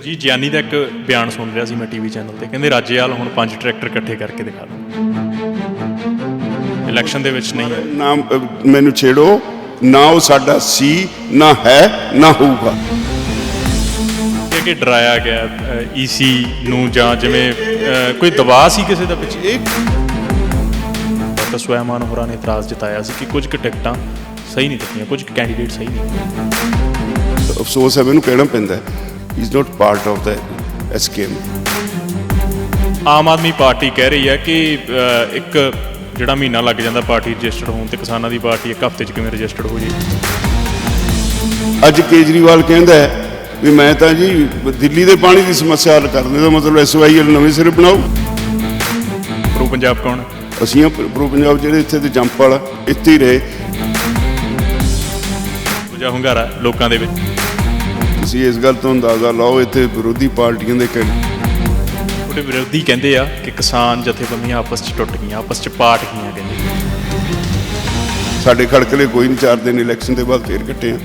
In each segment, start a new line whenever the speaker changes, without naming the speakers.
ਜੀ ਗਿਆਨੀ ਦਾ ਇੱਕ ਬਿਆਨ ਸੁਣ ਰਿਹਾ ਸੀ ਮੈਂ ਟੀਵੀ ਚੈਨਲ ਤੇ, ਕਹਿੰਦੇ ਰਾਜੇਵਾਲ ਹੁਣ 5 ਟਰੈਕਟਰ ਇਕੱਠੇ ਕਰਕੇ ਦਿਖਾ ਦਿਓ ਇਲੈਕਸ਼ਨ ਦੇ ਵਿੱਚ। ਨਹੀਂ
ਨਾ ਮੈਨੂੰ ਛੇੜੋ ਨਾ, ਉਹ ਸਾਡਾ ਸੀ ਨਾ ਹੈ ਨਾ ਹੋਊਗਾ।
ਕਿ ਡਰਾਇਆ ਗਿਆ ਈਸੀ ਨੂੰ ਜਾਂ ਜਿਵੇਂ ਕੋਈ ਦਬਾਅ ਸੀ ਕਿਸੇ ਦਾ ਪਿੱਛੇ। ਡਾਕਟਰ ਸਵੈਮਾਨ ਹੋਰਾਂ ਨੇ ਇਤਰਾਜ਼ ਜਤਾਇਆ ਸੀ ਕਿ ਕੁਝ ਕੁ ਟਿਕਟਾਂ ਸਹੀ ਨਹੀਂ ਦਿੱਤੀਆਂ, ਕੁਝ ਕੁ ਕੈਂਡੀਡੇਟ ਸਹੀ ਨਹੀਂ।
ਅਫਸੋਸ ਹੈ, ਮੈਨੂੰ ਕਹਿਣਾ ਪੈਂਦਾ, is not part of the SKM.
Aam Aadmi party ਕਹਿ ਰਹੀ ਹੈ ਕਿ ਇੱਕ ਜਿਹੜਾ ਮਹੀਨਾ ਲੱਗ ਜਾਂਦਾ ਪਾਰਟੀ ਰਜਿਸਟਰਡ ਹੋਣ ਤੇ, ਕਿਸਾਨਾਂ ਦੀ ਪਾਰਟੀ ਇੱਕ ਹਫ਼ਤੇ 'ਚ ਕਿਵੇਂ ਰਜਿਸਟਰਡ ਹੋ ਜੇ।
ਅੱਜ ਕੇਜਰੀਵਾਲ ਕਹਿੰਦਾ ਹੈ ਵੀ ਮੈਂ ਤਾਂ ਜੀ ਦਿੱਲੀ ਦੇ ਪਾਣੀ ਦੀ ਸਮੱਸਿਆ ਹੱਲ ਕਰਨ ਦਾ ਮਤਲਬ SYL ਨਵੇਂ ਸਿਰੇ ਬਣਾਓ।
ਪ੍ਰੋ ਪੰਜਾਬ ਕੌਣ?
ਅਸੀਂ ਪ੍ਰੋ ਪੰਜਾਬ, ਜਿਹੜੇ ਇੱਥੇ ਦੇ ਜੰਪ ਵਾਲਾ ਇੱਥੇ ਹੀ ਰਹੇ।
ਦੂਜਾ ਹੁੰਗਾਰਾ ਲੋਕਾਂ ਦੇ ਵਿੱਚ।
ਤੁਸੀਂ ਇਸ ਗੱਲ ਤੋਂ ਅੰਦਾਜ਼ਾ ਲਾਓ, ਇੱਥੇ ਵਿਰੋਧੀ ਪਾਰਟੀਆਂ ਦੇ
ਉਹਦੇ ਵਿਰੋਧੀ ਕਹਿੰਦੇ ਆ ਕਿ ਕਿਸਾਨ ਜਥੇਬੰਦੀਆਂ ਆਪਸ 'ਚ ਟੁੱਟ ਗਈਆਂ, ਆਪਸ 'ਚ ਪਾਟ ਗਈਆਂ। ਕਹਿੰਦੇ
ਸਾਡੇ ਖੜਕਲੇ ਕੋਈ ਨਹੀਂ, 4 ਦਿਨ ਇਲੈਕਸ਼ਨ ਦੇ ਬਾਅਦ ਫੇਰ ਕੱਟੇ ਆ।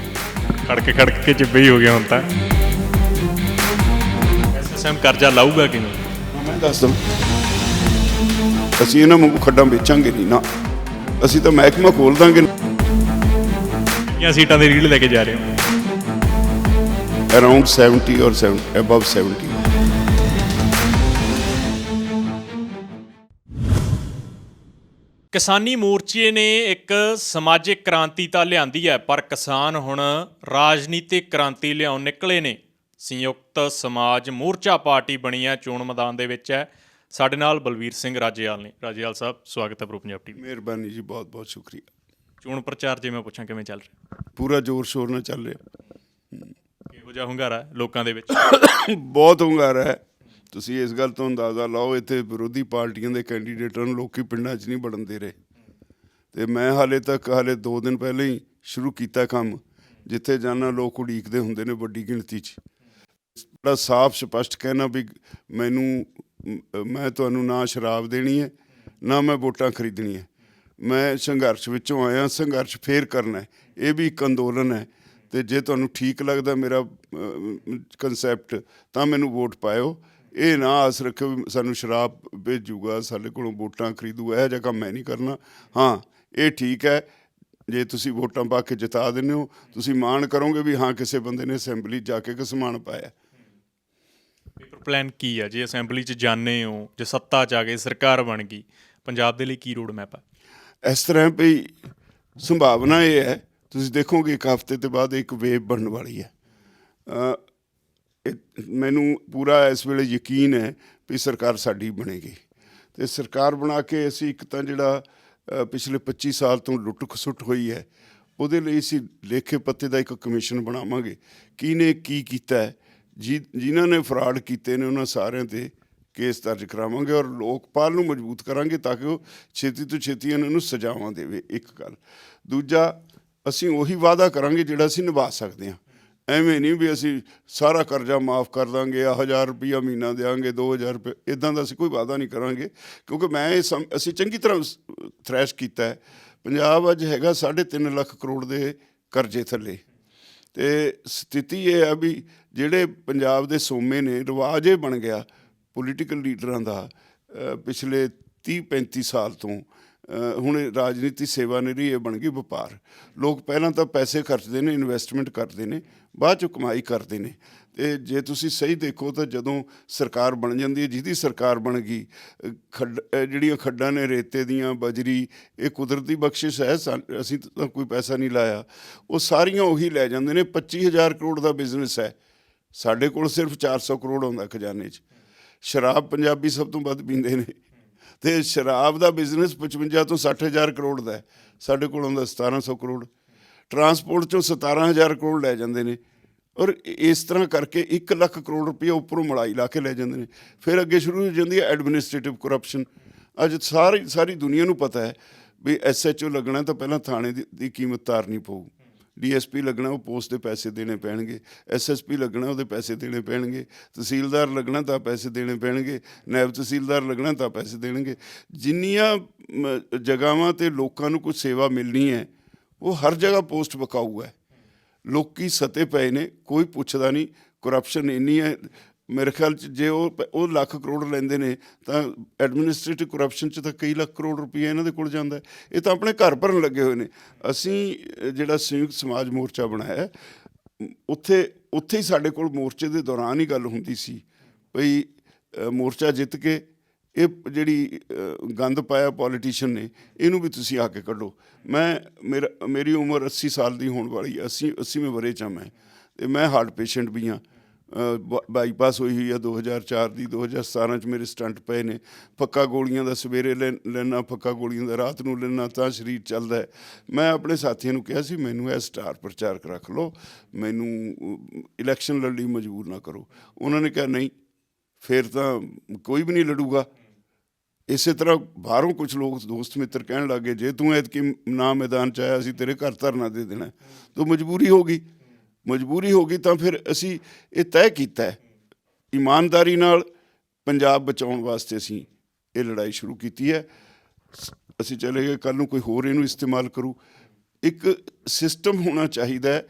ਖੜਕ ਕੇ ਚਿੱਬੇ ਹੀ ਹੋ ਗਿਆ ਹੁਣ ਤਾਂ। SSM ਕਰਜ਼ਾ ਲਾਊਗਾ ਕਿ ਨਹੀਂ?
ਮੈਂ ਦੱਸ ਦਵਾਂ, ਅਸੀਂ ਇਹਨਾਂ ਵਾਂਗੂ ਖੱਡਾਂ ਵੇਚਾਂਗੇ ਨਹੀਂ ਨਾ, ਅਸੀਂ ਤਾਂ ਮਹਿਕਮਾ ਖੋਲ ਦਾਂਗੇ।
ਕਿੰਨੀਆਂ ਸੀਟਾਂ ਦੀ ਰੀਲ ਲੈ ਕੇ ਜਾ ਰਹੇ ਹੋ?
ਅਰਾਊਂਡ 70 ਔਰ ਅਬਵ 70।
ਕਿਸਾਨੀ ਮੋਰਚੇ ਨੇ ਇੱਕ ਸਮਾਜਿਕ ਕ੍ਰਾਂਤੀ ਤਾਂ ਲਿਆਂਦੀ ਹੈ, ਪਰ ਕਿਸਾਨ ਹੁਣ ਰਾਜਨੀਤਿਕ ਕ੍ਰਾਂਤੀ ਲਿਆਉਣ ਨਿਕਲੇ ਨੇ। ਸੰਯੁਕਤ ਸਮਾਜ ਮੋਰਚਾ ਪਾਰਟੀ ਬਣੀ ਹੈ, ਚੋਣ ਮੈਦਾਨ ਦੇ ਵਿੱਚ ਹੈ। ਸਾਡੇ ਨਾਲ ਬਲਵੀਰ ਸਿੰਘ ਰਾਜੇਵਾਲ ਨੇ। ਰਾਜੇਵਾਲ ਸਾਹਿਬ, ਸਵਾਗਤ ਹੈ ਪ੍ਰੋ ਪੰਜਾਬ ਟੀਵੀ।
ਮਿਹਰਬਾਨੀ ਜੀ, ਬਹੁਤ ਬਹੁਤ ਸ਼ੁਕਰੀਆ।
ਚੋਣ ਪ੍ਰਚਾਰ ਜੇ ਮੈਂ ਪੁੱਛਾਂ ਕਿਵੇਂ ਚੱਲ ਰਿਹਾ?
ਪੂਰਾ ਜ਼ੋਰ ਸ਼ੋਰ ਨਾਲ ਚੱਲ ਰਿਹਾ।
ਕਿਹੋ ਜਿਹਾ ਹੁੰਗਾਰਾ ਲੋਕਾਂ ਦੇ ਵਿੱਚ?
ਬਹੁਤ ਹੁੰਗਾਰਾ ਹੈ। ਤੁਸੀਂ ਇਸ ਗੱਲ ਤੋਂ ਅੰਦਾਜ਼ਾ ਲਾਓ, ਇੱਥੇ ਵਿਰੋਧੀ ਪਾਰਟੀਆਂ ਦੇ ਕੈਂਡੀਡੇਟਾਂ ਨੂੰ ਲੋਕੀ ਪਿੰਡਾਂ 'ਚ ਨਹੀਂ ਵੜਨ ਦੇ ਰਹੇ। ਅਤੇ ਮੈਂ ਹਾਲੇ 2 ਦਿਨ ਪਹਿਲਾਂ ਹੀ ਸ਼ੁਰੂ ਕੀਤਾ ਕੰਮ। ਜਿੱਥੇ ਜਾਣਾ ਲੋਕ ਉਡੀਕਦੇ ਹੁੰਦੇ ਨੇ ਵੱਡੀ ਗਿਣਤੀ 'ਚ। ਬੜਾ ਸਾਫ਼ ਸਪਸ਼ਟ ਕਹਿਣਾ ਵੀ ਮੈਂ ਤੁਹਾਨੂੰ ਨਾ ਸ਼ਰਾਬ ਦੇਣੀ ਹੈ, ਨਾ ਮੈਂ ਵੋਟਾਂ ਖਰੀਦਣੀਆਂ। ਮੈਂ ਸੰਘਰਸ਼ ਵਿੱਚੋਂ ਆਇਆ, ਸੰਘਰਸ਼ ਫੇਰ ਕਰਨਾ। ਇਹ ਵੀ ਇੱਕ ਅੰਦੋਲਨ ਹੈ। ਅਤੇ ਜੇ ਤੁਹਾਨੂੰ ਠੀਕ ਲੱਗਦਾ ਮੇਰਾ ਕੰਸੈਪਟ ਤਾਂ ਮੈਨੂੰ ਵੋਟ ਪਾਇਓ। ਇਹ ਨਾ ਆਸ ਰੱਖਿਓ ਵੀ ਸਾਨੂੰ ਸ਼ਰਾਬ ਭੇਜੂਗਾ, ਸਾਡੇ ਕੋਲੋਂ ਵੋਟਾਂ ਖਰੀਦੂਗਾ। ਇਹੋ ਜਿਹਾ ਕੰਮ ਮੈਂ ਨਹੀਂ ਕਰਨਾ। ਹਾਂ, ਇਹ ਠੀਕ ਹੈ, ਜੇ ਤੁਸੀਂ ਵੋਟਾਂ ਪਾ ਕੇ ਜਿਤਾ ਦਿੰਦੇ ਹੋ, ਤੁਸੀਂ ਮਾਣ ਕਰੋਗੇ ਵੀ ਹਾਂ ਕਿਸੇ ਬੰਦੇ ਨੇ ਅਸੈਂਬਲੀ ਜਾ ਕੇ ਸਮਾਨ ਪਾਇਆ।
ਪੇਪਰ ਪਲਾਨ ਕੀ ਹੈ ਜੇ ਅਸੈਂਬਲੀ 'ਚ ਜਾਂਦੇ ਹੋ, ਜੇ ਸੱਤਾ 'ਚ ਆ ਗਏ, ਸਰਕਾਰ ਬਣ ਗਈ, ਪੰਜਾਬ ਦੇ ਲਈ ਕੀ ਰੋਡ ਮੈਪ ਹੈ?
ਇਸ ਤਰ੍ਹਾਂ ਵੀ ਸੰਭਾਵਨਾ ਇਹ ਹੈ, ਤੁਸੀਂ ਦੇਖੋਗੇ 1 ਹਫ਼ਤੇ ਤੋਂ ਬਾਅਦ ਇੱਕ ਵੇਵ ਬਣਨ ਵਾਲੀ ਹੈ। ਮੈਨੂੰ ਪੂਰਾ ਇਸ ਵੇਲੇ ਯਕੀਨ ਹੈ ਵੀ ਸਰਕਾਰ ਸਾਡੀ ਬਣੇਗੀ। ਅਤੇ ਸਰਕਾਰ ਬਣਾ ਕੇ ਅਸੀਂ ਇੱਕ ਤਾਂ ਜਿਹੜਾ ਪਿਛਲੇ 25 ਸਾਲ ਤੋਂ ਲੁੱਟ ਖਸੁੱਟ ਹੋਈ ਹੈ, ਉਹਦੇ ਲਈ ਅਸੀਂ ਲੇਖੇ ਪੱਤੇ ਦਾ ਇੱਕ ਕਮਿਸ਼ਨ ਬਣਾਵਾਂਗੇ। ਕਿਹਨੇ ਕੀ ਕੀਤਾ ਹੈ, ਜਿਨ੍ਹਾਂ ਨੇ ਫਰਾਡ ਕੀਤੇ ਨੇ ਉਹਨਾਂ ਸਾਰਿਆਂ 'ਤੇ ਕੇਸ ਦਰਜ ਕਰਾਵਾਂਗੇ ਔਰ ਲੋਕਪਾਲ ਨੂੰ ਮਜ਼ਬੂਤ ਕਰਾਂਗੇ ਤਾਂ ਕਿ ਉਹ ਛੇਤੀ ਤੋਂ ਛੇਤੀ ਇਹਨਾਂ ਨੂੰ ਸਜ਼ਾਵਾਂ ਦੇਵੇ। ਇੱਕ ਗੱਲ। ਦੂਜਾ, ਅਸੀਂ ਉਹੀ ਵਾਅਦਾ ਕਰਾਂਗੇ ਜਿਹੜਾ ਅਸੀਂ ਨਿਭਾ ਸਕਦੇ ਹਾਂ। ਐਵੇਂ ਨਹੀਂ ਵੀ ਅਸੀਂ ਸਾਰਾ ਕਰਜ਼ਾ ਮਾਫ਼ ਕਰ ਦਾਂਗੇ, 1000 ਰੁਪਈਆ ਮਹੀਨਾ ਦਿਆਂਗੇ, 2000 ਰੁਪਏ, ਇੱਦਾਂ ਦਾ ਅਸੀਂ ਕੋਈ ਵਾਅਦਾ ਨਹੀਂ ਕਰਾਂਗੇ। ਕਿਉਂਕਿ ਅਸੀਂ ਚੰਗੀ ਤਰ੍ਹਾਂ ਥ੍ਰੈਸ਼ ਕੀਤਾ ਹੈ। ਪੰਜਾਬ ਅੱਜ ਹੈਗਾ 3.5 ਲੱਖ ਕਰੋੜ ਦੇ ਕਰਜ਼ੇ ਥੱਲੇ। ਅਤੇ ਸਥਿਤੀ ਇਹ ਹੈ ਵੀ ਜਿਹੜੇ ਪੰਜਾਬ ਦੇ ਸੋਮੇ ਨੇ, ਰਿਵਾਜ ਇਹ ਬਣ ਗਿਆ ਪੋਲੀਟੀਕਲ ਲੀਡਰਾਂ ਦਾ ਪਿਛਲੇ 30-35 ਸਾਲ ਤੋਂ। ਹੁਣ ਰਾਜਨੀਤੀ ਸੇਵਾ ਨਹੀਂ ਰਹੀ, ਇਹ ਬਣ ਗਈ ਵਪਾਰ। ਲੋਕ ਪਹਿਲਾਂ ਤਾਂ ਪੈਸੇ ਖਰਚਦੇ ਨੇ, ਇਨਵੈਸਟਮੈਂਟ ਕਰਦੇ ਨੇ, ਬਾਅਦ 'ਚੋਂ ਕਮਾਈ ਕਰਦੇ ਨੇ। ਅਤੇ ਜੇ ਤੁਸੀਂ ਸਹੀ ਦੇਖੋ ਤਾਂ ਜਦੋਂ ਸਰਕਾਰ ਬਣ ਜਾਂਦੀ ਹੈ, ਜਿਹਦੀ ਸਰਕਾਰ ਬਣ ਗਈ, ਜਿਹੜੀਆਂ ਖੱਡਾਂ ਨੇ ਰੇਤੇ ਦੀਆਂ, ਬਜਰੀ, ਇਹ ਕੁਦਰਤੀ ਬਖਸ਼ਿਸ਼ ਹੈ, ਅਸੀਂ ਤਾਂ ਕੋਈ ਪੈਸਾ ਨਹੀਂ ਲਾਇਆ। ਉਹ ਸਾਰੀਆਂ ਉਹੀ ਲੈ ਜਾਂਦੇ ਨੇ। 25,000 ਕਰੋੜ ਦਾ ਬਿਜ਼ਨਸ ਹੈ, ਸਾਡੇ ਕੋਲ ਸਿਰਫ 400 ਕਰੋੜ ਆਉਂਦਾ ਖਜ਼ਾਨੇ 'ਚ। ਸ਼ਰਾਬ ਪੰਜਾਬੀ ਸਭ ਤੋਂ ਵੱਧ ਪੀਂਦੇ ਨੇ, ਅਤੇ ਸ਼ਰਾਬ ਦਾ ਬਿਜ਼ਨਸ 55 ਤੋਂ 60,000 ਕਰੋੜ ਦਾ ਹੈ, ਸਾਡੇ ਕੋਲ ਆਉਂਦਾ 1700 ਕਰੋੜ। ਟਰਾਂਸਪੋਰਟ 'ਚੋਂ 17,000 ਕਰੋੜ ਲੈ ਜਾਂਦੇ ਨੇ। ਔਰ ਇਸ ਤਰ੍ਹਾਂ ਕਰਕੇ 1 ਲੱਖ ਕਰੋੜ ਰੁਪਈਆ ਉੱਪਰੋਂ ਮਲਾਈ ਲਾ ਕੇ ਲੈ ਜਾਂਦੇ ਨੇ। ਫਿਰ ਅੱਗੇ ਸ਼ੁਰੂ ਹੋ ਜਾਂਦੀ ਹੈ ਐਡਮਿਨਿਸਟ੍ਰੇਟਿਵ ਕਰਪਸ਼ਨ। ਅੱਜ ਸਾਰੀ ਦੁਨੀਆ ਨੂੰ ਪਤਾ ਹੈ ਵੀ SHO ਲੱਗਣਾ ਤਾਂ ਪਹਿਲਾਂ ਥਾਣੇ ਦੀ ਕੀਮਤ ਤਾਰਨੀ ਪਊ। DSP ਲੱਗਣਾ, ਉਹ ਪੋਸਟ ਦੇ ਪੈਸੇ ਦੇਣੇ ਪੈਣਗੇ। SSP ਲੱਗਣਾ, ਉਹਦੇ ਪੈਸੇ ਦੇਣੇ ਪੈਣਗੇ। ਤਹਿਸੀਲਦਾਰ ਲੱਗਣਾ ਤਾਂ ਪੈਸੇ ਦੇਣੇ ਪੈਣਗੇ। ਨਾਇਬ ਤਹਿਸੀਲਦਾਰ ਲੱਗਣਾ ਤਾਂ ਪੈਸੇ ਦੇਣਗੇ। ਜਿੰਨੀਆਂ ਜਗ੍ਹਾਵਾਂ 'ਤੇ ਲੋਕਾਂ ਨੂੰ ਕੁਝ ਸੇਵਾ ਮਿਲਣੀ ਹੈ, ਉਹ ਹਰ ਜਗ੍ਹਾ ਪੋਸਟ ਵਿਕਾਊ ਹੈ। ਲੋਕੀ ਸਤੇ ਪਏ ਨੇ, ਕੋਈ ਪੁੱਛਦਾ ਨਹੀਂ, ਕਰਪਸ਼ਨ ਇੰਨੀ ਹੈ। ਮੇਰੇ ਖਿਆਲ 'ਚ ਜੇ ਉਹ ਲੱਖ ਕਰੋੜ ਲੈਂਦੇ ਨੇ ਤਾਂ ਐਡਮਿਨਿਸਟ੍ਰੇਟਿਵ ਕਰਪਸ਼ਨ 'ਚ ਤਾਂ ਕਈ ਲੱਖ ਕਰੋੜ ਰੁਪਈਆ ਇਹਨਾਂ ਦੇ ਕੋਲ ਜਾਂਦਾ ਹੈ। ਇਹ ਤਾਂ ਆਪਣੇ ਘਰ ਭਰਨ ਲੱਗੇ ਹੋਏ ਨੇ। ਅਸੀਂ ਜਿਹੜਾ ਸੰਯੁਕਤ ਸਮਾਜ ਮੋਰਚਾ ਬਣਾਇਆ, ਉੱਥੇ ਹੀ ਸਾਡੇ ਕੋਲ ਮੋਰਚੇ ਦੇ ਦੌਰਾਨ ਹੀ ਗੱਲ ਹੁੰਦੀ ਸੀ ਭਈ ਮੋਰਚਾ ਜਿੱਤ ਕੇ ਇਹ ਜਿਹੜੀ ਗੰਦ ਪਾਇਆ ਪੋਲੀਟੀਸ਼ੀਅਨ ਨੇ, ਇਹਨੂੰ ਵੀ ਤੁਸੀਂ ਆ ਕੇ ਕੱਢੋ। ਮੇਰੀ ਉਮਰ 80 ਸਾਲ ਦੀ ਹੋਣ ਵਾਲੀ ਹੈ, 80ਵੇਂ ਵਰ੍ਹੇ 'ਚ ਹਾਂ ਮੈਂ, ਅਤੇ ਮੈਂ ਹਾਰਟ ਪੇਸ਼ੈਂਟ ਵੀ ਹਾਂ। ਬਾਈਪਾਸ ਹੋਈ ਹੋਈ ਆ 2004 ਦੀ। 2017 'ਚ ਮੇਰੇ ਸਟੰਟ ਪਏ ਨੇ। ਫੱਕਾ ਗੋਲੀਆਂ ਦਾ ਸਵੇਰੇ ਲੈਣਾ, ਫੱਕਾ ਗੋਲੀਆਂ ਦਾ ਰਾਤ ਨੂੰ ਲੈਣਾ, ਤਾਂ ਸਰੀਰ ਚੱਲਦਾ ਹੈ। ਮੈਂ ਆਪਣੇ ਸਾਥੀਆਂ ਨੂੰ ਕਿਹਾ ਸੀ ਮੈਨੂੰ ਇਹ ਸਟਾਰ ਪ੍ਰਚਾਰਕ ਰੱਖ ਲਓ, ਮੈਨੂੰ ਇਲੈਕਸ਼ਨ ਲੜਨ ਲਈ ਮਜਬੂਰ ਨਾ ਕਰੋ। ਉਹਨਾਂ ਨੇ ਕਿਹਾ ਨਹੀਂ, ਫਿਰ ਤਾਂ ਕੋਈ ਵੀ ਨਹੀਂ ਲੜੂਗਾ। ਇਸੇ ਤਰ੍ਹਾਂ ਬਾਹਰੋਂ ਕੁਛ ਲੋਕ ਦੋਸਤ ਮਿੱਤਰ ਕਹਿਣ ਲੱਗ ਗਏ ਜੇ ਤੂੰ ਐਤਕੀ ਨਾ ਮੈਦਾਨ 'ਚ ਆਇਆ ਅਸੀਂ ਤੇਰੇ ਘਰ ਧਰਨਾ ਦੇ ਦੇਣਾ। ਤਾਂ ਮਜਬੂਰੀ ਹੋ ਗਈ ਤਾਂ ਫਿਰ ਅਸੀਂ ਇਹ ਤੈਅ ਕੀਤਾ ਇਮਾਨਦਾਰੀ ਨਾਲ ਪੰਜਾਬ ਬਚਾਉਣ ਵਾਸਤੇ ਅਸੀਂ ਇਹ ਲੜਾਈ ਸ਼ੁਰੂ ਕੀਤੀ ਹੈ। ਅਸੀਂ ਚਲੇ ਗਏ, ਕੱਲ੍ਹ ਨੂੰ ਕੋਈ ਹੋਰ ਇਹਨੂੰ ਇਸਤੇਮਾਲ ਕਰੂ। ਇੱਕ ਸਿਸਟਮ ਹੋਣਾ ਚਾਹੀਦਾ ਹੈ।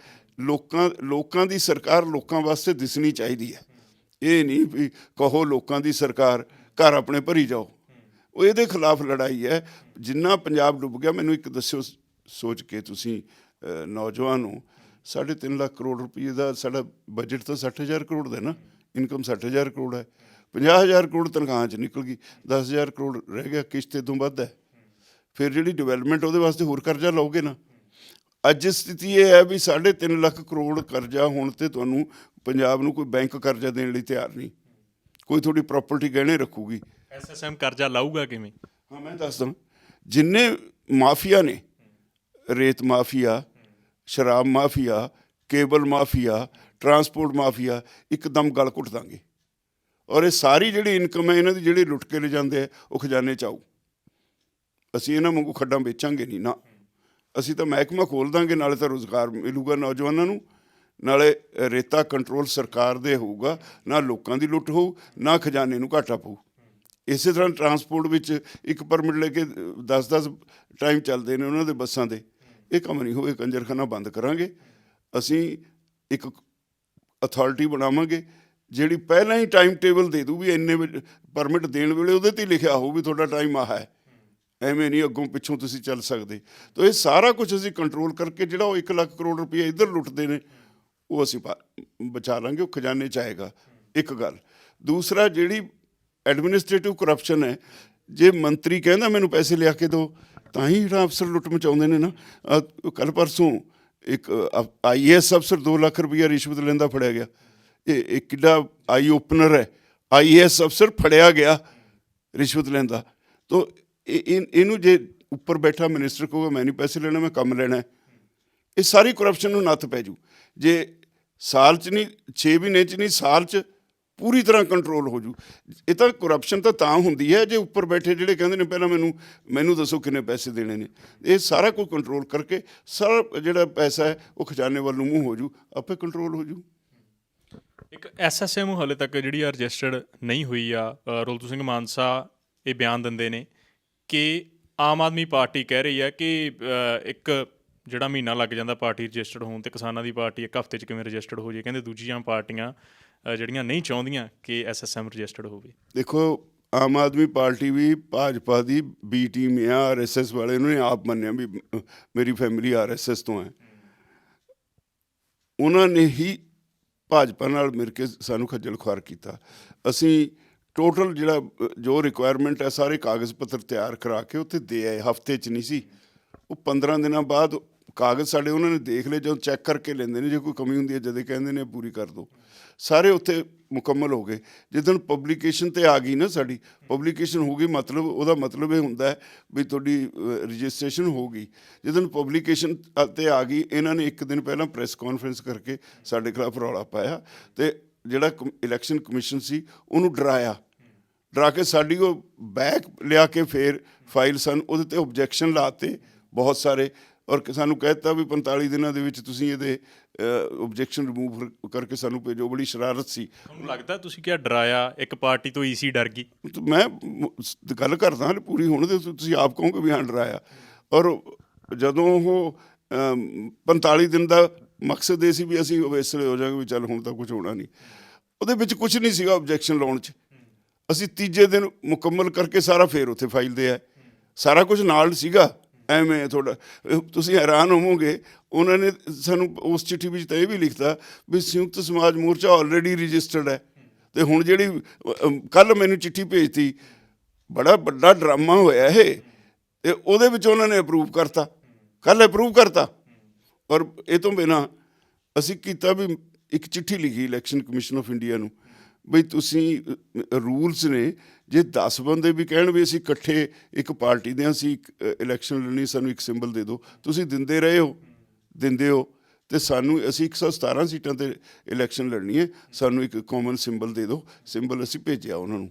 ਲੋਕਾਂ ਦੀ ਸਰਕਾਰ ਲੋਕਾਂ ਵਾਸਤੇ ਦਿਸਣੀ ਚਾਹੀਦੀ ਹੈ। ਇਹ ਨਹੀਂ ਵੀ ਕਹੋ ਲੋਕਾਂ ਦੀ ਸਰਕਾਰ, ਘਰ ਆਪਣੇ ਭਰੀ ਜਾਓ। ਉਹ ਇਹਦੇ ਖਿਲਾਫ ਲੜਾਈ ਹੈ। ਜਿੰਨਾ ਪੰਜਾਬ ਡੁੱਬ ਗਿਆ, ਮੈਨੂੰ ਇੱਕ ਦੱਸਿਓ ਸੋਚ ਕੇ ਤੁਸੀਂ ਨੌਜਵਾਨ ਹੋ, 3.5 ਲੱਖ ਕਰੋੜ ਰੁਪਏ ਦਾ ਸਾਡਾ ਬਜਟ ਤਾਂ 60,000 ਕਰੋੜ ਦਾ ਨਾ, ਇਨਕਮ 60,000 ਕਰੋੜ ਹੈ। 50,000 ਕਰੋੜ ਤਨਖਾਹਾਂ 'ਚ ਨਿਕਲ ਗਈ, 10,000 ਕਰੋੜ ਰਹਿ ਗਿਆ, ਕਿਸ਼ਤ ਤੋਂ ਵੱਧ ਹੈ। ਫਿਰ ਜਿਹੜੀ ਡਿਵੈਲਪਮੈਂਟ ਉਹਦੇ ਵਾਸਤੇ ਹੋਰ ਕਰਜ਼ਾ ਲਓਗੇ ਨਾ। ਅੱਜ ਸਥਿਤੀ ਇਹ ਹੈ ਵੀ 3.5 ਲੱਖ ਕਰੋੜ ਕਰਜ਼ਾ ਹੋਣ 'ਤੇ ਤੁਹਾਨੂੰ ਪੰਜਾਬ ਨੂੰ ਕੋਈ ਬੈਂਕ ਕਰਜ਼ਾ ਦੇਣ ਲਈ ਤਿਆਰ ਨਹੀਂ, ਕੋਈ ਤੁਹਾਡੀ ਪ੍ਰੋਪਰਟੀ ਗਹਿਣੇ ਰੱਖੂਗੀ।
SSM ਕਰਜ਼ਾ ਲਾਊਗਾ ਕਿਵੇਂ?
ਹਾਂ, ਮੈਂ ਦੱਸਦਾ। ਜਿੰਨੇ ਮਾਫੀਆ ਨੇ, ਰੇਤ ਮਾਫੀਆ, ਸ਼ਰਾਬ mafia, cable mafia, transport mafia, ਇੱਕਦਮ ਗਲ ਘੁੱਟ ਦਾਂਗੇ। ਔਰ ਇਹ ਸਾਰੀ ਜਿਹੜੀ ਇਨਕਮ ਹੈ ਇਹਨਾਂ ਦੀ, ਜਿਹੜੀ ਲੁੱਟ ਕੇ ਲੈ ਜਾਂਦੇ ਆ, ਉਹ ਖਜ਼ਾਨੇ 'ਚ ਆਊ। ਅਸੀਂ ਇਹਨਾਂ ਵਾਂਗੂ ਖੱਡਾਂ ਵੇਚਾਂਗੇ ਨਹੀਂ ਨਾ। ਅਸੀਂ ਤਾਂ ਮਹਿਕਮਾ ਖੋਲ੍ਹ ਦਾਂਗੇ, ਨਾਲੇ ਤਾਂ ਰੁਜ਼ਗਾਰ ਮਿਲੂਗਾ ਨੌਜਵਾਨਾਂ ਨੂੰ, ਨਾਲੇ ਰੇਤਾ ਕੰਟਰੋਲ ਸਰਕਾਰ ਦੇ ਹੋਊਗਾ, ਨਾ ਲੋਕਾਂ ਦੀ ਲੁੱਟ ਹੋਊ, ਨਾ ਖਜ਼ਾਨੇ ਨੂੰ ਘਾਟਾ ਪਊ। ਇਸੇ ਤਰ੍ਹਾਂ ਟਰਾਂਸਪੋਰਟ ਵਿੱਚ ਇੱਕ ਪਰਮਿਟ ਲੈ ਕੇ 10-10 ਟਾਈਮ ਚੱਲਦੇ ਨੇ ਉਹਨਾਂ ਦੇ ਬੱਸਾਂ ਦੇ। ਇਹ ਕੰਮ ਨਹੀਂ ਹੋਵੇ, ਕੰਜਰਖਾਨਾ ਬੰਦ ਕਰਾਂਗੇ। ਅਸੀਂ ਇੱਕ ਅਥਾਰਟੀ ਬਣਾਵਾਂਗੇ ਜਿਹੜੀ ਪਹਿਲਾਂ ਹੀ ਟਾਈਮ ਟੇਬਲ ਦੇ ਦੂ ਵੀ ਇੰਨੇ ਪਰਮਿਟ ਦੇਣ ਵੇਲੇ ਉਹਦੇ 'ਤੇ ਲਿਖਿਆ ਹੋਊ ਵੀ ਤੁਹਾਡਾ ਟਾਈਮ ਆਹ ਹੈ, ਐਵੇਂ ਨਹੀਂ ਅੱਗੋਂ ਪਿੱਛੋਂ ਤੁਸੀਂ ਚੱਲ ਸਕਦੇ। ਤਾਂ ਇਹ ਸਾਰਾ ਕੁਛ ਅਸੀਂ ਕੰਟਰੋਲ ਕਰਕੇ ਜਿਹੜਾ ਉਹ 1 ਲੱਖ ਕਰੋੜ ਰੁਪਏ ਇੱਧਰ ਲੁੱਟਦੇ ਨੇ, ਉਹ ਅਸੀਂ ਬਚਾ ਲਾਂਗੇ, ਉਹ ਖਜ਼ਾਨੇ 'ਚ ਆਏਗਾ। ਇੱਕ ਗੱਲ। ਦੂਸਰਾ, ਜਿਹੜੀ ਐਡਮਿਨਿਸਟ੍ਰੇਟਿਵ ਕਰਪਸ਼ਨ ਹੈ, ਜੇ ਮੰਤਰੀ ਕਹਿੰਦਾ ਮੈਨੂੰ ਪੈਸੇ ਲਿਆ ਕੇ ਦਿਓ, ਤਾਂ ਹੀ ਜਿਹੜਾ ਅਫਸਰ ਲੁੱਟ ਮਚਾਉਂਦੇ ਨੇ ਨਾ। ਕੱਲ੍ਹ ਪਰਸੋਂ ਇੱਕ IAS ਅਫਸਰ 2 ਲੱਖ ਰੁਪਈਆ ਰਿਸ਼ਵਤ ਲੈਂਦਾ ਫੜਿਆ ਗਿਆ। ਇਹ ਕਿੱਡਾ ਆਈ ਓਪਨਰ ਹੈ। IAS ਅਫਸਰ ਫੜਿਆ ਗਿਆ ਰਿਸ਼ਵਤ ਲੈਂਦਾ। ਤਾਂ ਇਹਨੂੰ ਜੇ ਉੱਪਰ ਬੈਠਾ ਮਿਨਿਸਟਰ ਕਹੂਗਾ ਮੈਂ ਨਹੀਂ ਪੈਸੇ ਲੈਣਾ, ਮੈਂ ਕੰਮ ਲੈਣਾ, ਇਹ ਸਾਰੀ ਕਰਪਸ਼ਨ ਨੂੰ ਨੱਥ ਪੈ ਜੂ। ਜੇ ਸਾਲ 'ਚ ਨਹੀਂ, 6 ਮਹੀਨੇ 'ਚ ਨਹੀਂ, ਸਾਲ 'ਚ ਪੂਰੀ ਤਰ੍ਹਾਂ ਕੰਟਰੋਲ ਹੋ ਜੂ। ਇਹ ਤਾਂ ਕਰਪਸ਼ਨ ਤਾਂ ਹੁੰਦੀ ਹੈ ਜੇ ਉੱਪਰ ਬੈਠੇ ਜਿਹੜੇ ਕਹਿੰਦੇ ਨੇ ਪਹਿਲਾਂ ਮੈਨੂੰ ਦੱਸੋ ਕਿੰਨੇ ਪੈਸੇ ਦੇਣੇ ਨੇ। ਇਹ ਸਾਰਾ ਕੁਝ ਕੰਟਰੋਲ ਕਰਕੇ ਸਾਰਾ ਜਿਹੜਾ ਪੈਸਾ ਹੈ ਉਹ ਖਜ਼ਾਨੇ ਵੱਲ ਨੂੰ ਮੂੰਹ ਹੋ ਜੂ, ਆਪੇ ਕੰਟਰੋਲ ਹੋ ਜੂ।
ਇੱਕ SSM ਹਾਲੇ ਤੱਕ ਜਿਹੜੀ ਆ ਰਜਿਸਟਰਡ ਨਹੀਂ ਹੋਈ ਆ। ਰੁਲਤੂ ਸਿੰਘ ਮਾਨਸਾ ਇਹ ਬਿਆਨ ਦਿੰਦੇ ਨੇ ਕਿ ਆਮ ਆਦਮੀ ਪਾਰਟੀ ਕਹਿ ਰਹੀ ਹੈ ਕਿ ਇੱਕ ਜਿਹੜਾ ਮਹੀਨਾ ਲੱਗ ਜਾਂਦਾ ਪਾਰਟੀ ਰਜਿਸਟਰਡ ਹੋਣ 'ਤੇ, ਕਿਸਾਨਾਂ ਦੀ ਪਾਰਟੀ 1 ਹਫ਼ਤੇ 'ਚ ਕਿਵੇਂ ਰਜਿਸਟਰਡ ਹੋ ਜਾਏ। ਕਹਿੰਦੇ ਦੂਜੀਆਂ ਪਾਰਟੀਆਂ ਜਿਹੜੀਆਂ ਨਹੀਂ ਚਾਹੁੰਦੀਆਂ ਕਿ SSM ਰਜਿਸਟਰਡ ਹੋਵੇ।
ਦੇਖੋ, ਆਮ ਆਦਮੀ ਪਾਰਟੀ ਵੀ ਭਾਜਪਾ ਦੀ B ਟੀਮ ਆ। RSS ਵਾਲੇ ਉਹਨਾਂ ਨੇ ਆਪ ਮੰਨਿਆ ਵੀ ਮੇਰੀ ਫੈਮਿਲੀ RSS ਤੋਂ ਹੈ। ਉਹਨਾਂ ਨੇ ਹੀ ਭਾਜਪਾ ਨਾਲ ਮਿਲ ਕੇ ਸਾਨੂੰ ਖੱਜਲ ਖੁਆਰ ਕੀਤਾ। ਅਸੀਂ ਟੋਟਲ ਜਿਹੜਾ ਜੋ ਰਿਕੁਆਇਰਮੈਂਟ ਹੈ ਸਾਰੇ ਕਾਗਜ਼ ਪੱਤਰ ਤਿਆਰ ਕਰਾ ਕੇ ਉੱਥੇ ਦੇ ਆਏ। ਹਫ਼ਤੇ 'ਚ ਨਹੀਂ ਸੀ, ਉਹ 15 ਦਿਨਾਂ ਬਾਅਦ ਕਾਗਜ਼ ਸਾਡੇ ਉਹਨਾਂ ਨੇ ਦੇਖ ਲਏ। ਜਦੋਂ ਚੈੱਕ ਕਰਕੇ ਲੈਂਦੇ ਨੇ, ਜੇ ਕੋਈ ਕਮੀ ਹੁੰਦੀ ਹੈ ਜਦੇ ਕਹਿੰਦੇ ਨੇ ਪੂਰੀ ਕਰ ਦਿਓ। ਸਾਰੇ ਉੱਥੇ ਮੁਕੰਮਲ ਹੋ ਗਏ। ਜਿੱਦਣ ਪਬਲੀਕੇਸ਼ਨ 'ਤੇ ਆ ਗਈ ਨਾ, ਸਾਡੀ ਪਬਲੀਕੇਸ਼ਨ ਹੋ ਗਈ, ਮਤਲਬ ਉਹਦਾ ਮਤਲਬ ਇਹ ਹੁੰਦਾ ਵੀ ਤੁਹਾਡੀ ਰਜਿਸਟ੍ਰੇਸ਼ਨ ਹੋ ਗਈ। ਜਿੱਦਣ ਪਬਲੀਕੇਸ਼ਨ 'ਤੇ ਆ ਗਈ, ਇਹਨਾਂ ਨੇ ਇੱਕ ਦਿਨ ਪਹਿਲਾਂ ਪ੍ਰੈਸ ਕਾਨਫਰੰਸ ਕਰਕੇ ਸਾਡੇ ਖਿਲਾਫ ਰੌਲਾ ਪਾਇਆ ਅਤੇ ਜਿਹੜਾ ਇਲੈਕਸ਼ਨ ਕਮਿਸ਼ਨ ਸੀ ਉਹਨੂੰ ਡਰਾ ਕੇ ਸਾਡੀ ਉਹ ਬੈਕ ਲਿਆ ਕੇ ਫਿਰ ਫਾਈਲ ਸਾਨੂੰ ਉਹਦੇ 'ਤੇ ਓਬਜੈਕਸ਼ਨ ਲਾਤੇ ਬਹੁਤ ਸਾਰੇ। ਔਰ ਸਾਨੂੰ ਕਹਿ ਦਿੱਤਾ ਵੀ 45 ਦਿਨਾਂ ਦੇ ਵਿੱਚ ਤੁਸੀਂ ਇਹਦੇ ਓਬਜੈਕਸ਼ਨ ਰਿਮੂਵ ਕਰਕੇ ਸਾਨੂੰ ਭੇਜੋ। ਬੜੀ ਸ਼ਰਾਰਤ ਸੀ।
ਤੁਹਾਨੂੰ ਲੱਗਦਾ ਤੁਸੀਂ ਕਿਹਾ ਡਰਾਇਆ, ਇੱਕ ਪਾਰਟੀ ਤੋਂ EC ਡਰ ਗਈ?
ਮੈਂ ਗੱਲ ਕਰਦਾ ਪੂਰੀ ਹੁਣ ਦੇ, ਤੁਸੀਂ ਆਪ ਕਹੋਗੇ ਵੀ ਹਾਂ ਡਰਾਇਆ। ਔਰ ਜਦੋਂ ਉਹ 45 ਦਿਨ ਦਾ ਮਕਸਦ ਇਹ ਸੀ ਵੀ ਅਸੀਂ ਵੇਸਲੇ ਹੋ ਜਾਵਾਂਗੇ ਵੀ ਚੱਲ ਹੁਣ ਤਾਂ ਕੁਝ ਹੋਣਾ ਨਹੀਂ। ਉਹਦੇ ਵਿੱਚ ਕੁਝ ਨਹੀਂ ਸੀਗਾ ਆਬਜੈਕਸ਼ਨ ਲਾਉਣ 'ਚ। ਅਸੀਂ ਤੀਜੇ ਦਿਨ ਮੁਕੰਮਲ ਕਰਕੇ ਸਾਰਾ ਫੇਰ ਉੱਥੇ ਫਾਈਲ ਦੇ ਆਏ, ਸਾਰਾ ਕੁਝ ਨਾਲ ਸੀਗਾ। ਐਵੇਂ ਤੁਹਾਡਾ ਤੁਸੀਂ ਹੈਰਾਨ ਹੋਵੋਗੇ, ਉਹਨਾਂ ਨੇ ਸਾਨੂੰ ਉਸ ਚਿੱਠੀ ਵਿੱਚ ਤਾਂ ਇਹ ਵੀ ਲਿਖਤਾ ਵੀ ਸੰਯੁਕਤ ਸਮਾਜ ਮੋਰਚਾ ਆਲਰੇਡੀ ਰਜਿਸਟਰਡ ਹੈ। ਤੇ ਹੁਣ ਜਿਹੜੀ ਕੱਲ੍ਹ ਮੈਨੂੰ ਚਿੱਠੀ ਭੇਜਤੀ, ਬੜਾ ਵੱਡਾ ਡਰਾਮਾ ਹੋਇਆ ਇਹ, ਤੇ ਉਹਦੇ ਵਿੱਚ ਉਹਨਾਂ ਨੇ ਅਪਰੂਵ ਕਰਤਾ, ਕੱਲ੍ਹ ਅਪਰੂਵ ਕਰਤਾ। ਔਰ ਇਹ ਤੋਂ ਬਿਨਾਂ ਅਸੀਂ ਕੀਤਾ ਵੀ ਇੱਕ ਚਿੱਠੀ ਲਿਖੀ ਇਲੈਕਸ਼ਨ ਕਮਿਸ਼ਨ ਆਫ ਇੰਡੀਆ ਨੂੰ, ਬਈ ਤੁਸੀਂ ਰੂਲਸ ਨੇ, ਜੇ 10 ਬੰਦੇ ਵੀ ਕਹਿਣ ਵੀ ਅਸੀਂ ਇਕੱਠੇ ਇੱਕ ਪਾਰਟੀ ਦੇ ਅਸੀਂ ਇਲੈਕਸ਼ਨ ਲੜਨੀ, ਸਾਨੂੰ ਇੱਕ ਸਿੰਬਲ ਦੇ ਦਿਓ, ਤੁਸੀਂ ਦਿੰਦੇ ਰਹੇ ਹੋ, ਦਿੰਦੇ ਹੋ, ਅਤੇ ਸਾਨੂੰ ਅਸੀਂ 117 ਸੀਟਾਂ 'ਤੇ ਇਲੈਕਸ਼ਨ ਲੜਨੀ ਹੈ, ਸਾਨੂੰ ਇੱਕ ਕਾਮਨ ਸਿੰਬਲ ਦੇ ਦਿਓ। ਸਿੰਬਲ ਅਸੀਂ ਭੇਜਿਆ ਉਹਨਾਂ ਨੂੰ,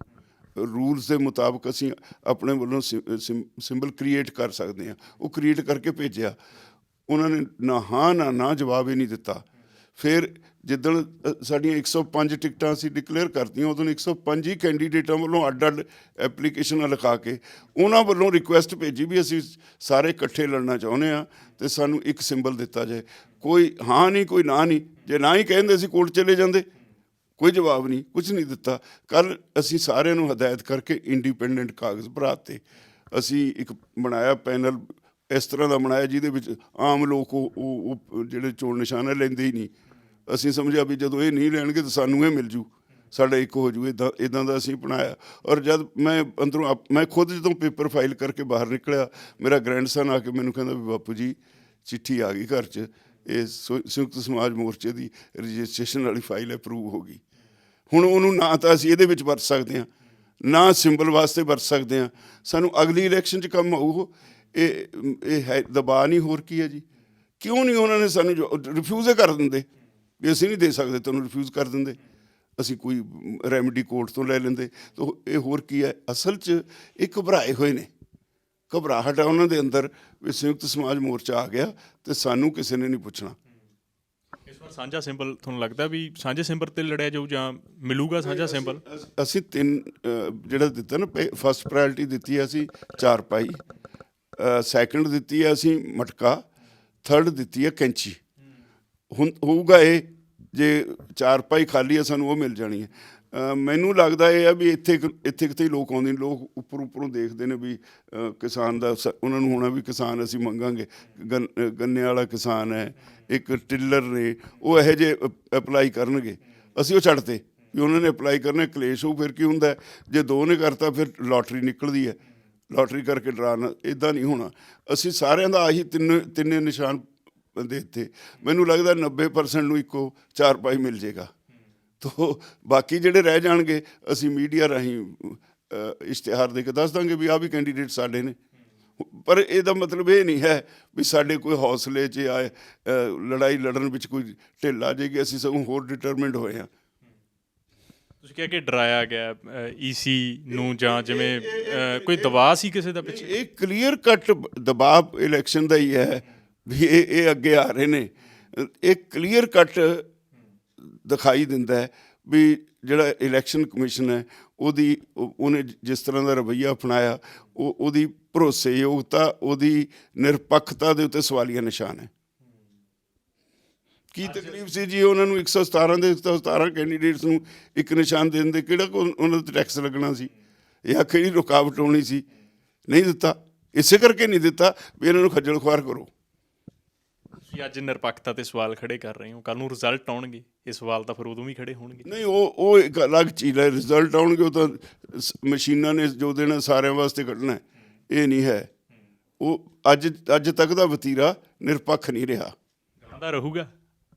ਰੂਲਸ ਦੇ ਮੁਤਾਬਕ ਅਸੀਂ ਆਪਣੇ ਵੱਲੋਂ ਸਿੰਬਲ ਕ੍ਰੀਏਟ ਕਰ ਸਕਦੇ ਹਾਂ, ਉਹ ਕ੍ਰੀਏਟ ਕਰਕੇ ਭੇਜਿਆ। ਉਹਨਾਂ ਨੇ ਨਾ ਹਾਂ ਨਾ ਜਵਾਬ ਹੀ ਨਹੀਂ ਦਿੱਤਾ। ਫਿਰ ਜਿੱਦਣ ਸਾਡੀਆਂ 105 ਟਿਕਟਾਂ ਅਸੀਂ ਡਿਕਲੇਅਰ ਕਰਤੀਆਂ, ਉਦੋਂ 105 ਹੀ ਕੈਂਡੀਡੇਟਾਂ ਵੱਲੋਂ ਅੱਡ ਐਪਲੀਕੇਸ਼ਨਾਂ ਲਿਖਾ ਕੇ ਉਹਨਾਂ ਵੱਲੋਂ ਰਿਕੁਐਸਟ ਭੇਜੀ ਵੀ ਅਸੀਂ ਸਾਰੇ ਇਕੱਠੇ ਲੜਨਾ ਚਾਹੁੰਦੇ ਹਾਂ ਅਤੇ ਸਾਨੂੰ ਇੱਕ ਸਿੰਬਲ ਦਿੱਤਾ ਜਾਏ। ਕੋਈ ਹਾਂ ਨਹੀਂ, ਕੋਈ ਨਾ ਨਹੀਂ। ਜੇ ਨਾ ਹੀ ਕਹਿੰਦੇ ਅਸੀਂ ਕੋਰਟ ਚਲੇ ਜਾਂਦੇ। ਕੋਈ ਜਵਾਬ ਨਹੀਂ, ਕੁਝ ਨਹੀਂ ਦਿੱਤਾ। ਕੱਲ੍ਹ ਅਸੀਂ ਸਾਰਿਆਂ ਨੂੰ ਹਦਾਇਤ ਕਰਕੇ ਇੰਡੀਪੈਂਡੈਂਟ ਕਾਗਜ਼ ਭਰਾਤੇ। ਅਸੀਂ ਇੱਕ ਬਣਾਇਆ ਪੈਨਲ, ਇਸ ਤਰ੍ਹਾਂ ਦਾ ਬਣਾਇਆ ਜਿਹਦੇ ਵਿੱਚ ਆਮ ਲੋਕ ਉਹ ਜਿਹੜੇ ਚੋਣ ਨਿਸ਼ਾਨ ਲੈਂਦੇ ਹੀ ਨਹੀਂ। ਅਸੀਂ ਸਮਝਿਆ ਵੀ ਜਦੋਂ ਇਹ ਨਹੀਂ ਲੈਣਗੇ ਤਾਂ ਸਾਨੂੰ ਇਹ ਮਿਲ ਜੂ, ਸਾਡਾ ਇੱਕ ਹੋ ਜੂ। ਇੱਦਾਂ ਦਾ ਅਸੀਂ ਬਣਾਇਆ। ਔਰ ਜਦ ਮੈਂ ਅੰਦਰੋਂ ਮੈਂ ਖੁਦ ਜਦੋਂ ਪੇਪਰ ਫਾਈਲ ਕਰਕੇ ਬਾਹਰ ਨਿਕਲਿਆ, ਮੇਰਾ ਗ੍ਰੈਂਡਸਨ ਆ ਕੇ ਮੈਨੂੰ ਕਹਿੰਦਾ ਵੀ ਬਾਪੂ ਜੀ ਚਿੱਠੀ ਆ ਗਈ ਘਰ 'ਚ, ਇਹ ਸੰਯੁਕਤ ਸਮਾਜ ਮੋਰਚੇ ਦੀ ਰਜਿਸਟ੍ਰੇਸ਼ਨ ਵਾਲੀ ਫਾਈਲ ਅਪਰੂਵ ਹੋ ਗਈ। ਹੁਣ ਉਹਨੂੰ ਨਾ ਤਾਂ ਅਸੀਂ ਇਹਦੇ ਵਿੱਚ ਵਰਤ ਸਕਦੇ ਹਾਂ, ਨਾ ਸਿੰਬਲ ਵਾਸਤੇ ਵਰਤ ਸਕਦੇ ਹਾਂ। ਸਾਨੂੰ ਅਗਲੀ ਇਲੈਕਸ਼ਨ 'ਚ ਕੰਮ ਆਊ। ਇਹ ਹੈ ਦਬਾਅ ਨਹੀਂ, ਹੋਰ ਕੀ ਹੈ ਜੀ। ਕਿਉਂ ਨਹੀਂ ਉਹਨਾਂ ਨੇ ਸਾਨੂੰ ਰਿਫਿਊਜ਼ ਕਰ ਦਿੰਦੇ ਵੀ ਅਸੀਂ ਨਹੀਂ ਦੇ ਸਕਦੇ, ਤੁਹਾਨੂੰ ਰਿਫਿਊਜ਼ ਕਰ ਦਿੰਦੇ, ਅਸੀਂ ਕੋਈ ਰੈਮਡੀ ਕੋਰਟ ਤੋਂ ਲੈ ਲੈਂਦੇ। ਤਾਂ ਇਹ ਹੋਰ ਕੀ ਹੈ, ਅਸਲ 'ਚ ਇਹ ਘਬਰਾਏ ਹੋਏ ਨੇ। ਘਬਰਾਹਟ ਹੈ ਉਹਨਾਂ ਦੇ ਅੰਦਰ ਵੀ ਸੰਯੁਕਤ ਸਮਾਜ ਮੋਰਚਾ ਆ ਗਿਆ ਅਤੇ ਸਾਨੂੰ ਕਿਸੇ ਨੇ ਨਹੀਂ ਪੁੱਛਣਾ।
ਇਸ ਵਾਰ ਸਾਂਝਾ ਸਿੰਬਲ ਤੁਹਾਨੂੰ ਲੱਗਦਾ ਵੀ ਸਾਂਝੇ ਸਿੰਬਲ 'ਤੇ ਲੜਿਆ ਜਾਊ ਜਾਂ ਮਿਲੂਗਾ ਸਾਂਝਾ ਸਿੰਬਲ?
ਅਸੀਂ 3 ਜਿਹੜਾ ਦਿੱਤਾ ਨਾ, ਫਸਟ ਪ੍ਰਾਇਰਟੀ ਦਿੱਤੀ ਹੈ ਅਸੀਂ ਚਾਰਪਾਈ, ਸੈਕਿੰਡ ਦਿੱਤੀ ਹੈ ਅਸੀਂ ਮਟਕਾ, ਥਰਡ ਦਿੱਤੀ ਹੈ ਕੈਂਚੀ। ਹੁਣ ਹੋਊਗਾ ਇਹ, ਜੇ ਚਾਰਪਾਈ ਖਾਲੀ ਹੈ ਸਾਨੂੰ ਉਹ ਮਿਲ ਜਾਣੀ ਹੈ। ਮੈਨੂੰ ਲੱਗਦਾ ਇਹ ਆ ਵੀ ਇੱਥੇ ਕਿਤੇ ਲੋਕ ਆਉਂਦੇ ਨੇ, ਲੋਕ ਉੱਪਰੋਂ ਦੇਖਦੇ ਨੇ ਵੀ ਕਿਸਾਨ ਦਾ ਉਹਨਾਂ ਨੂੰ ਹੋਣਾ ਵੀ ਕਿਸਾਨ ਅਸੀਂ ਮੰਗਾਂਗੇ, ਗੰਨੇ ਵਾਲਾ ਕਿਸਾਨ ਹੈ, ਇੱਕ ਟਿੱਲਰ ਨੇ, ਉਹ ਇਹੋ ਜਿਹੇ ਅਪਲਾਈ ਕਰਨਗੇ। ਅਸੀਂ ਉਹ ਛੱਡਤੇ ਵੀ ਉਹਨਾਂ ਨੇ ਅਪਲਾਈ ਕਰਨਾ, ਕਲੇਸ਼ ਹੋਊ। ਫਿਰ ਕੀ ਹੁੰਦਾ, ਜੇ 2 ਨੇ ਕਰਤਾ ਫਿਰ ਲਾਟਰੀ ਨਿਕਲਦੀ ਹੈ, ਲਾਟਰੀ ਕਰਕੇ ਡਰਾਉਣਾ। ਇੱਦਾਂ ਨਹੀਂ ਹੋਣਾ। ਅਸੀਂ ਸਾਰਿਆਂ ਦਾ ਆਹੀ ਤਿੰਨੇ ਨਿਸ਼ਾਨ ਦੇ ਦਿੱਤੇ। ਮੈਨੂੰ ਲੱਗਦਾ 90% ਨੂੰ ਇੱਕੋ ਚਾਰਪਾਈ ਮਿਲ ਜਾਏਗਾ। ਤੋ ਬਾਕੀ ਜਿਹੜੇ ਰਹਿ ਜਾਣਗੇ ਅਸੀਂ ਮੀਡੀਆ ਰਾਹੀਂ ਇਸ਼ਤਿਹਾਰ ਦੇ ਕੇ ਦੱਸ ਦਾਂਗੇ ਵੀ ਆਹ ਵੀ ਕੈਂਡੀਡੇਟ ਸਾਡੇ ਨੇ। ਪਰ ਇਹਦਾ ਮਤਲਬ ਇਹ ਨਹੀਂ ਹੈ ਵੀ ਸਾਡੇ ਕੋਈ ਹੌਸਲੇ 'ਚ ਆਏ ਲੜਾਈ ਲੜਨ ਵਿੱਚ ਕੋਈ ਢਿੱਲ ਆ ਜਾਏਗੀ। ਅਸੀਂ ਸਗੋਂ ਹੋਰ ਡਿਟਰਮਿੰਡ ਹੋਏ ਹਾਂ।
ਤੁਸੀਂ ਕਿਹਾ ਕਿ ਡਰਾਇਆ ਗਿਆ ਈਸੀ ਨੂੰ, ਜਾਂ ਜਿਵੇਂ ਕੋਈ ਦਬਾਅ ਸੀ ਕਿਸੇ ਦਾ ਪਿੱਛੇ?
ਇਹ ਕਲੀਅਰ ਕੱਟ ਦਬਾਅ ਇਲੈਕਸ਼ਨ ਦਾ ਹੀ ਹੈ ਵੀ ਇਹ ਅੱਗੇ ਆ ਰਹੇ ਨੇ। ਇਹ ਕਲੀਅਰ ਕੱਟ ਦਿਖਾਈ ਦਿੰਦਾ ਹੈ ਵੀ ਜਿਹੜਾ ਇਲੈਕਸ਼ਨ ਕਮਿਸ਼ਨ ਹੈ ਉਹਨੇ ਜਿਸ ਤਰ੍ਹਾਂ ਦਾ ਰਵੱਈਆ ਅਪਣਾਇਆ, ਉਹਦੀ ਭਰੋਸੇਯੋਗਤਾ, ਉਹਦੀ ਨਿਰਪੱਖਤਾ ਦੇ ਉੱਤੇ ਸਵਾਲੀਆ ਨਿਸ਼ਾਨ ਹੈ। ਕੀ ਤਕਲੀਫ ਸੀ ਜੀ ਉਹਨਾਂ ਨੂੰ 117 ਦੇ 117 ਕੈਂਡੀਡੇਟਸ ਨੂੰ ਇੱਕ ਨਿਸ਼ਾਨ ਦੇਣ ਦੇ? ਕਿਹੜਾ ਉਹਨਾਂ 'ਤੇ ਟੈਕਸ ਲੱਗਣਾ ਸੀ ਜਾਂ ਕਿਹੜੀ ਰੁਕਾਵਟ ਹੋਣੀ ਸੀ? ਨਹੀਂ ਦਿੱਤਾ। ਇਸੇ ਕਰਕੇ ਨਹੀਂ ਦਿੱਤਾ ਵੀ ਇਹਨਾਂ ਨੂੰ ਖੱਜਲ ਖੁਆਰ ਕਰੋ।
ਤੁਸੀਂ ਅੱਜ ਨਿਰਪੱਖਤਾ 'ਤੇ ਸਵਾਲ ਖੜੇ ਕਰ ਰਹੇ ਹੋ, ਕੱਲ੍ਹ ਨੂੰ ਰਿਜ਼ਲਟ ਆਉਣਗੇ, ਇਹ ਸਵਾਲ ਤਾਂ ਫਿਰ ਉਦੋਂ ਵੀ ਖੜੇ ਹੋਣਗੇ।
ਨਹੀਂ, ਉਹ ਇੱਕ ਅਲੱਗ ਚੀਜ਼ ਹੈ। ਰਿਜ਼ਲਟ ਆਉਣਗੇ ਉਹ ਤਾਂ ਮਸ਼ੀਨਾਂ ਨੇ ਜੋ ਦੇਣਾ ਸਾਰਿਆਂ ਵਾਸਤੇ ਕੱਢਣਾ, ਇਹ ਨਹੀਂ ਹੈ। ਉਹ ਅੱਜ ਤੱਕ ਦਾ ਵਤੀਰਾ ਨਿਰਪੱਖ ਨਹੀਂ ਰਿਹਾ।
ਦਾ ਰਹੂਗਾ।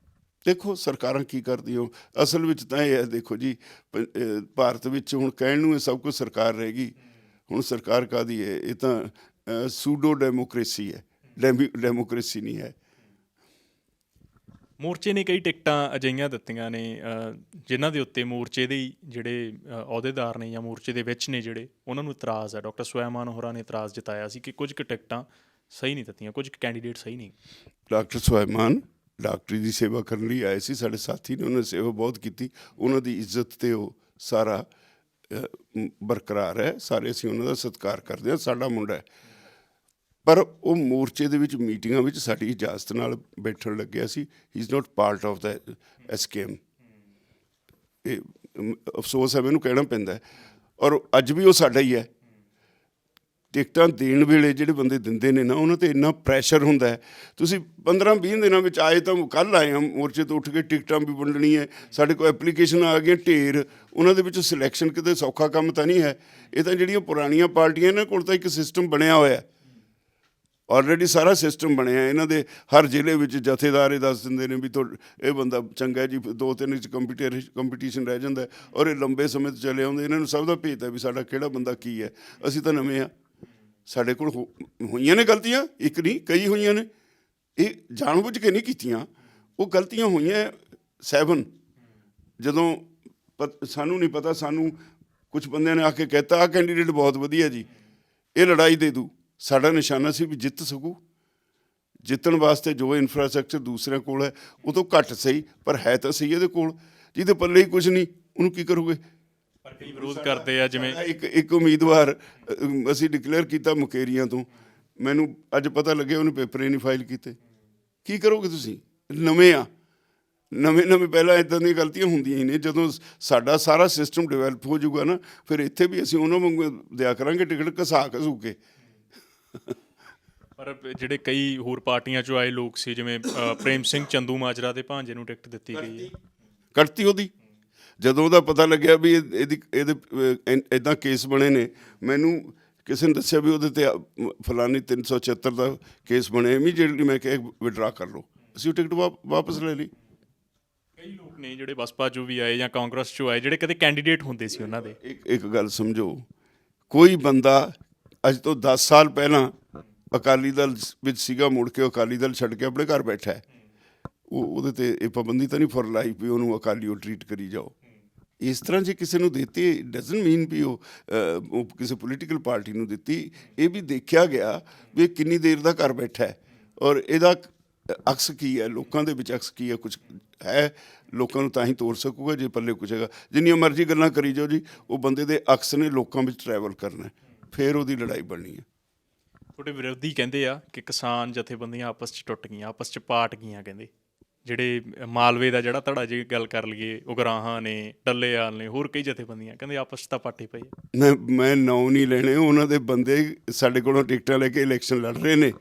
ਦੇਖੋ ਸਰਕਾਰਾਂ ਕੀ ਕਰਦੀਆਂ। ਅਸਲ ਵਿੱਚ ਤਾਂ ਇਹ ਹੈ, ਦੇਖੋ ਜੀ, ਭਾਰਤ ਵਿੱਚ ਹੁਣ ਕਹਿਣ ਨੂੰ ਇਹ ਸਭ ਕੁਝ ਸਰਕਾਰ ਰਹੇਗੀ। ਹੁਣ ਸਰਕਾਰ ਕਾਹਦੀ ਹੈ? ਇਹ ਤਾਂ ਸੂਡੋ ਡੈਮੋਕ੍ਰੇਸੀ ਹੈ, ਡੈਮੋਕ੍ਰੇਸੀ ਨਹੀਂ ਹੈ।
ਮੋਰਚੇ ਨੇ ਕਈ ਟਿਕਟਾਂ ਅਜਿਹੀਆਂ ਦਿੱਤੀਆਂ ਨੇ ਜਿਨ੍ਹਾਂ ਦੇ ਉੱਤੇ ਮੋਰਚੇ ਦੇ ਜਿਹੜੇ ਅਹੁਦੇਦਾਰ ਨੇ ਜਾਂ ਮੋਰਚੇ ਦੇ ਵਿੱਚ ਨੇ ਜਿਹੜੇ, ਉਹਨਾਂ ਨੂੰ ਇਤਰਾਜ਼ ਹੈ। ਡਾਕਟਰ ਸਵੈਮਾਨ ਹੋਰਾਂ ਨੇ ਇਤਰਾਜ਼ ਜਤਾਇਆ ਸੀ ਕਿ ਕੁਝ ਕੁ ਟਿਕਟਾਂ ਸਹੀ ਨਹੀਂ ਦਿੱਤੀਆਂ, ਕੁਝ ਕੁ ਕੈਂਡੀਡੇਟ ਸਹੀ ਨਹੀਂ। ਡਾਕਟਰ
ਸਵੈਮਾਨ ਡਾਕਟਰੀ ਦੀ ਸੇਵਾ ਕਰਨ ਲਈ ਆਏ ਸੀ, ਸਾਡੇ ਸਾਥੀ ਨੇ, ਉਹਨਾਂ ਨੇ ਸੇਵਾ ਬਹੁਤ ਕੀਤੀ। ਉਹਨਾਂ ਦੀ ਇੱਜ਼ਤ ਤੇ ਉਹ ਸਾਰਾ ਬਰਕਰਾਰ ਹੈ। ਸਾਰੇ ਅਸੀਂ ਉਹਨਾਂ ਦਾ ਸਤਿਕਾਰ ਕਰਦੇ ਹਾਂ, ਸਾਡਾ ਮੁੰਡਾ ਹੈ। ਪਰ ਉਹ ਮੋਰਚੇ ਦੇ ਵਿੱਚ ਮੀਟਿੰਗਾਂ ਵਿੱਚ ਸਾਡੀ ਇਜਾਜ਼ਤ ਨਾਲ ਬੈਠਣ ਲੱਗਿਆ ਸੀ। He is not part of the SKM। ਇਹ ਅਫਸੋਸ ਹੈ, ਮੈਨੂੰ ਕਹਿਣਾ ਪੈਂਦਾ, ਔਰ ਅੱਜ ਵੀ ਉਹ ਸਾਡਾ ਹੀ ਹੈ। ਟਿਕਟਾਂ ਦੇਣ ਵੇਲੇ ਜਿਹੜੇ ਬੰਦੇ ਦਿੰਦੇ ਨੇ ਨਾ, ਉਹਨਾਂ 'ਤੇ ਇੰਨਾ ਪ੍ਰੈਸ਼ਰ ਹੁੰਦਾ ਹੈ। ਤੁਸੀਂ 15-20 ਦਿਨਾਂ ਵਿੱਚ ਆਏ, ਤਾਂ ਕੱਲ੍ਹ ਆਏ ਹਾਂ ਮੋਰਚੇ ਤੋਂ ਉੱਠ ਕੇ, ਟਿਕਟਾਂ ਵੀ ਵੰਡਣੀ ਹੈ, ਸਾਡੇ ਕੋਲ ਐਪਲੀਕੇਸ਼ਨ ਆ ਗਈਆਂ ਢੇਰ, ਉਹਨਾਂ ਦੇ ਵਿੱਚ ਸਿਲੈਕਸ਼ਨ ਕਿਤੇ ਸੌਖਾ ਕੰਮ ਤਾਂ ਨਹੀਂ ਹੈ। ਇਹ ਤਾਂ ਜਿਹੜੀਆਂ ਪੁਰਾਣੀਆਂ ਪਾਰਟੀਆਂ, ਇਹਨਾਂ ਕੋਲ ਤਾਂ ਇੱਕ ਸਿਸਟਮ ਬਣਿਆ ਹੋਇਆ, ਆਲਰੇਡੀ ਸਾਰਾ ਸਿਸਟਮ ਬਣਿਆ। ਇਹਨਾਂ ਦੇ ਹਰ ਜ਼ਿਲ੍ਹੇ ਵਿੱਚ ਜਥੇਦਾਰ ਇਹ ਦੱਸ ਦਿੰਦੇ ਨੇ ਵੀ ਇਹ ਬੰਦਾ ਚੰਗਾ ਜੀ, 2-3 'ਚ ਕੰਪੀਟੀਸ਼ਨ ਰਹਿ ਜਾਂਦਾ, ਔਰ ਇਹ ਲੰਬੇ ਸਮੇਂ ਤੋਂ ਚਲੇ ਆਉਂਦੇ। ਇਹਨਾਂ ਨੂੰ ਸਭ ਦਾ ਭੇਤ ਹੈ ਵੀ ਸਾਡਾ ਕਿਹੜਾ ਬੰਦਾ ਕੀ ਹੈ। ਅਸੀਂ ਤਾਂ ਨਵੇਂ ਹਾਂ, ਸਾਡੇ ਕੋਲ ਹੋਈਆਂ ਨੇ ਗਲਤੀਆਂ, ਇੱਕ ਨਹੀਂ ਕਈ ਹੋਈਆਂ ਨੇ। ਇਹ ਜਾਣਬੁੱਝ ਕੇ ਨਹੀਂ ਕੀਤੀਆਂ, ਉਹ ਗਲਤੀਆਂ ਹੋਈਆਂ 7। ਜਦੋਂ ਸਾਨੂੰ ਨਹੀਂ ਪਤਾ, ਸਾਨੂੰ ਕੁਛ ਬੰਦਿਆਂ ਨੇ ਆ ਕੇ ਕਹਿਤਾ ਆਹ ਕੈਂਡੀਡੇਟ ਬਹੁਤ ਵਧੀਆ ਜੀ, ਇਹ ਲੜਾਈ ਦੇ ਦੂ। ਸਾਡਾ ਨਿਸ਼ਾਨਾ ਸੀ ਵੀ ਜਿੱਤ ਸਕੂ। ਜਿੱਤਣ ਵਾਸਤੇ ਜੋ ਇਨਫਰਾਸਟਰਕਚਰ ਦੂਸਰਿਆਂ ਕੋਲ ਹੈ ਉਹ ਤੋਂ ਘੱਟ ਸਹੀ, ਪਰ ਹੈ ਤਾਂ ਸਹੀ ਇਹਦੇ ਕੋਲ। ਜਿਹਦੇ ਪੱਲੇ ਹੀ ਕੁਛ ਨਹੀਂ, ਉਹਨੂੰ ਕੀ ਕਰੋਗੇ।
ਪਰ ਕਈ ਵਿਰੋਧ ਕਰਦੇ ਆ, ਜਿਵੇਂ
ਇੱਕ ਉਮੀਦਵਾਰ ਅਸੀਂ ਡਿਕਲੇਅਰ ਕੀਤਾ ਮੁਕੇਰੀਆਂ ਤੋਂ, ਮੈਨੂੰ ਅੱਜ ਪਤਾ ਲੱਗਿਆ ਉਹਨੇ ਪੇਪਰ ਹੀ ਨਹੀਂ ਫਾਈਲ ਕੀਤੇ। ਕੀ ਕਰੋਗੇ ਤੁਸੀਂ? ਨਵੇਂ ਆ, ਨਵੇਂ ਪਹਿਲਾਂ ਇੱਦਾਂ ਦੀਆਂ ਗਲਤੀਆਂ ਹੁੰਦੀਆਂ ਹੀ ਨੇ। ਜਦੋਂ ਸਾਡਾ ਸਾਰਾ ਸਿਸਟਮ ਡਿਵੈਲਪ ਹੋ ਜਾਊਗਾ ਨਾ, ਫਿਰ ਇੱਥੇ ਵੀ ਅਸੀਂ ਉਹਨਾਂ ਵਾਂਗੂ ਦਿਆ ਕਰਾਂਗੇ ਟਿਕਟ ਘਸਾ ਕੇ।
ਪਰ ਜਿਹੜੇ ਕਈ ਹੋਰ ਪਾਰਟੀਆਂ 'ਚੋਂ ਆਏ ਲੋਕ ਸੀ, ਜਿਵੇਂ ਪ੍ਰੇਮ ਸਿੰਘ ਚੰਦੂ ਮਾਜਰਾ ਦੇ ਭਾਂਜੇ ਨੂੰ ਟਿਕਟ ਦਿੱਤੀ ਗਈ ਹੈ,
ਕੱਟਤੀ ਉਹਦੀ। ਜਦੋਂ ਉਹਦਾ ਪਤਾ ਲੱਗਿਆ ਵੀ ਇਹਦੇ ਇੱਦਾਂ ਕੇਸ ਬਣੇ ਨੇ, ਮੈਨੂੰ ਕਿਸੇ ਨੇ ਦੱਸਿਆ ਵੀ ਉਹਦੇ 'ਤੇ ਫਲਾਨੀ 376 ਦਾ ਕੇਸ ਬਣਿਆ, ਇਮੀਡੀਏਟਲੀ ਮੈਂ ਕਿਹਾ ਵਿਡਰਾ ਕਰ ਲਓ। ਅਸੀਂ ਉਹ ਟਿਕਟ ਵਾਪਸ ਲੈ ਲਈ।
ਕਈ ਲੋਕ ਨੇ ਜਿਹੜੇ ਬਸਪਾ 'ਚੋਂ ਵੀ ਆਏ ਜਾਂ ਕਾਂਗਰਸ 'ਚੋਂ ਆਏ, ਜਿਹੜੇ ਕਦੇ ਕੈਂਡੀਡੇਟ ਹੁੰਦੇ ਸੀ ਉਹਨਾਂ ਦੇ। ਇੱਕ
ਗੱਲ ਸਮਝੋ, ਕੋਈ ਬੰਦਾ ਅੱਜ ਤੋਂ 10 ਸਾਲ ਪਹਿਲਾਂ ਅਕਾਲੀ ਦਲ ਵਿੱਚ ਸੀਗਾ, ਮੁੜ ਕੇ ਅਕਾਲੀ ਦਲ ਛੱਡ ਕੇ ਆਪਣੇ ਘਰ ਬੈਠਾ ਹੈ, ਉਹਦੇ 'ਤੇ ਇਹ ਪਾਬੰਦੀ ਤਾਂ ਨਹੀਂ ਫॉर ਲਾਈਫ ਵੀ ਉਹਨੂੰ ਅਕਾਲੀ ਉਹ ਟਰੀਟ ਕਰੀ ਜਾਓ। ਇਸ ਤਰ੍ਹਾਂ ਜੇ ਕਿਸੇ ਨੂੰ ਦਿੱਤੀ, ਡਜ਼ਨਟ ਮੀਨ ਵੀ ਉਹ ਕਿਸੇ ਪੋਲੀਟੀਕਲ ਪਾਰਟੀ ਨੂੰ ਦਿੱਤੀ। ਇਹ ਵੀ ਦੇਖਿਆ ਗਿਆ ਵੀ ਕਿੰਨੀ ਦੇਰ ਦਾ ਘਰ ਬੈਠਾ ਹੈ, ਔਰ ਇਹਦਾ ਅਕਸ ਕੀ ਹੈ, ਲੋਕਾਂ ਦੇ ਵਿੱਚ ਅਕਸ ਕੀ ਹੈ, ਕੁਛ ਹੈ। ਲੋਕਾਂ ਨੂੰ ਤਾਂ ਹੀ ਤੋੜ ਸਕੂਗਾ ਜੇ ਪੱਲੇ ਕੁਛ ਹੈਗਾ। ਜਿੰਨੀਆਂ ਮਰਜ਼ੀ ਗੱਲਾਂ ਕਰੀ ਜਾਓ ਜੀ, ਉਹ ਬੰਦੇ ਦੇ ਅਕਸ ਨੇ ਲੋਕਾਂ ਵਿੱਚ ਟਰੈਵਲ ਕਰਨਾ, ਫਿਰ ਉਹਦੀ ਲੜਾਈ ਬਣਨੀ ਹੈ।
ਤੁਹਾਡੇ ਵਿਰੋਧੀ ਕਹਿੰਦੇ ਆ ਕਿ ਕਿਸਾਨ ਜਥੇਬੰਦੀਆਂ ਆਪਸ 'ਚ ਟੁੱਟ ਗਈਆਂ, ਆਪਸ 'ਚ ਪਾਟ ਗਈਆਂ। ਕਹਿੰਦੇ ਜਿਹੜੇ ਮਾਲਵੇ ਦਾ ਜਿਹੜਾ ਧੜਾ, ਜੇ ਗੱਲ ਕਰ ਲਈਏ, ਉਗਰਾਹਾਂ ਨੇ, ਡੱਲੇਆਲ ਨੇ, ਹੋਰ ਕਈ ਜਥੇਬੰਦੀਆਂ, ਕਹਿੰਦੇ ਆਪਸ 'ਚ ਤਾਂ ਪਾਟੇ ਪਏ।
ਮੈਂ ਨਾਂ ਨਹੀਂ ਲੈਣੇ, ਉਹਨਾਂ ਦੇ ਬੰਦੇ ਸਾਡੇ ਕੋਲੋਂ ਟਿਕਟਾਂ ਲੈ ਕੇ ਇਲੈਕਸ਼ਨ ਲੜ ਰਹੇ ਨੇ,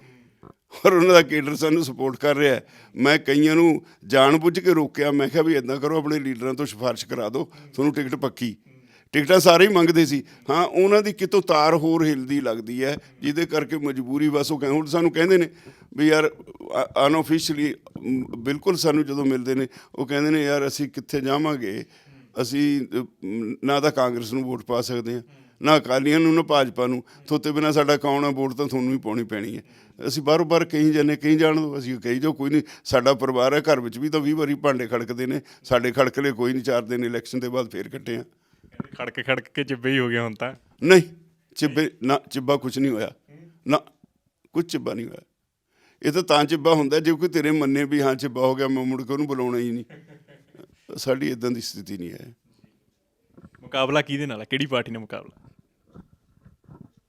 ਔਰ ਉਹਨਾਂ ਦਾ ਕੇਡਰ ਸਾਨੂੰ ਸਪੋਰਟ ਕਰ ਰਿਹਾ। ਮੈਂ ਕਈਆਂ ਨੂੰ ਜਾਣ ਬੁੱਝ ਕੇ ਰੋਕਿਆ, ਮੈਂ ਕਿਹਾ ਵੀ ਇੱਦਾਂ ਕਰੋ, ਆਪਣੇ ਲੀਡਰਾਂ ਤੋਂ ਸਿਫਾਰਿਸ਼ ਕਰਾ ਦਿਓ, ਤੁਹਾਨੂੰ ਟਿਕਟ ਪੱਕੀ। ਟਿਕਟਾਂ ਸਾਰੇ ਹੀ ਮੰਗਦੇ ਸੀ। ਹਾਂ, ਉਹਨਾਂ ਦੀ ਕਿਤੋਂ ਤਾਰ ਹੋਰ ਹਿਲਦੀ ਲੱਗਦੀ ਹੈ, ਜਿਹਦੇ ਕਰਕੇ ਮਜਬੂਰੀ ਬਸ ਉਹ ਹੁਣ ਸਾਨੂੰ ਕਹਿੰਦੇ ਨੇ ਵੀ ਯਾਰ ਅਨਓਫੀਸ਼ੀਅਲੀ, ਬਿਲਕੁਲ ਸਾਨੂੰ ਜਦੋਂ ਮਿਲਦੇ ਨੇ ਉਹ ਕਹਿੰਦੇ ਨੇ ਯਾਰ ਅਸੀਂ ਕਿੱਥੇ ਜਾਵਾਂਗੇ, ਅਸੀਂ ਨਾ ਤਾਂ ਕਾਂਗਰਸ ਨੂੰ ਵੋਟ ਪਾ ਸਕਦੇ ਹਾਂ, ਨਾ ਅਕਾਲੀਆਂ ਨੂੰ, ਨਾ ਭਾਜਪਾ ਨੂੰ। ਥੋਤੇ ਬਿਨਾਂ ਸਾਡਾ ਕੌਣ ਆ, ਵੋਟ ਤਾਂ ਤੁਹਾਨੂੰ ਹੀ ਪਾਉਣੀ ਪੈਣੀ ਹੈ। ਅਸੀਂ ਬਾਹਰੋਂ ਬਾਹਰ ਕਹੀਂ ਜਾਂਦੇ, ਕਹੀਂ ਜਾਣ ਦਿਓ, ਅਸੀਂ ਕਹੀ ਜਾਓ, ਕੋਈ ਨਹੀਂ, ਸਾਡਾ ਪਰਿਵਾਰ ਹੈ। ਘਰ ਵਿੱਚ ਵੀ ਤਾਂ 20 ਵਾਰੀ ਭਾਂਡੇ ਖੜਕਦੇ ਨੇ, ਸਾਡੇ ਖੜਕਲੇ ਕੋਈ ਨਹੀਂ। 4 ਦਿਨ ਇਲੈਕਸ਼ਨ ਦੇ ਬਾਅਦ ਫੇਰ ਕੱਟੇ ਆ।
ਖੜਕ ਕੇ ਚਿੱਬੇ ਹੀ ਹੋ ਗਿਆ ਹੁਣ ਤਾਂ।
ਨਹੀਂ ਚਿੱਬੇ ਨਾ, ਚਿੱਬਾ ਕੁਛ ਨਹੀਂ ਹੋਇਆ ਨਾ, ਕੁਛ ਚਿੱਬਾ ਨਹੀਂ ਹੋਇਆ। ਇਹ ਤਾਂ ਚਿੱਬਾ ਹੁੰਦਾ ਜੇ ਕੋਈ ਤੇਰੇ ਮੰਨੇ ਵੀ ਹਾਂ ਚਿੱਬਾ ਹੋ ਗਿਆ, ਮੈਂ ਮੁੜ ਕੇ ਉਹਨੂੰ ਬੁਲਾਉਣਾ ਹੀ ਨਹੀਂ। ਸਾਡੀ ਇੱਦਾਂ ਦੀ ਸਥਿਤੀ ਨਹੀਂ ਹੈ।
ਮੁਕਾਬਲਾ ਕਿਹਦੇ ਨਾਲ ਹੈ, ਕਿਹੜੀ ਪਾਰਟੀ ਨਾਲ ਮੁਕਾਬਲਾ?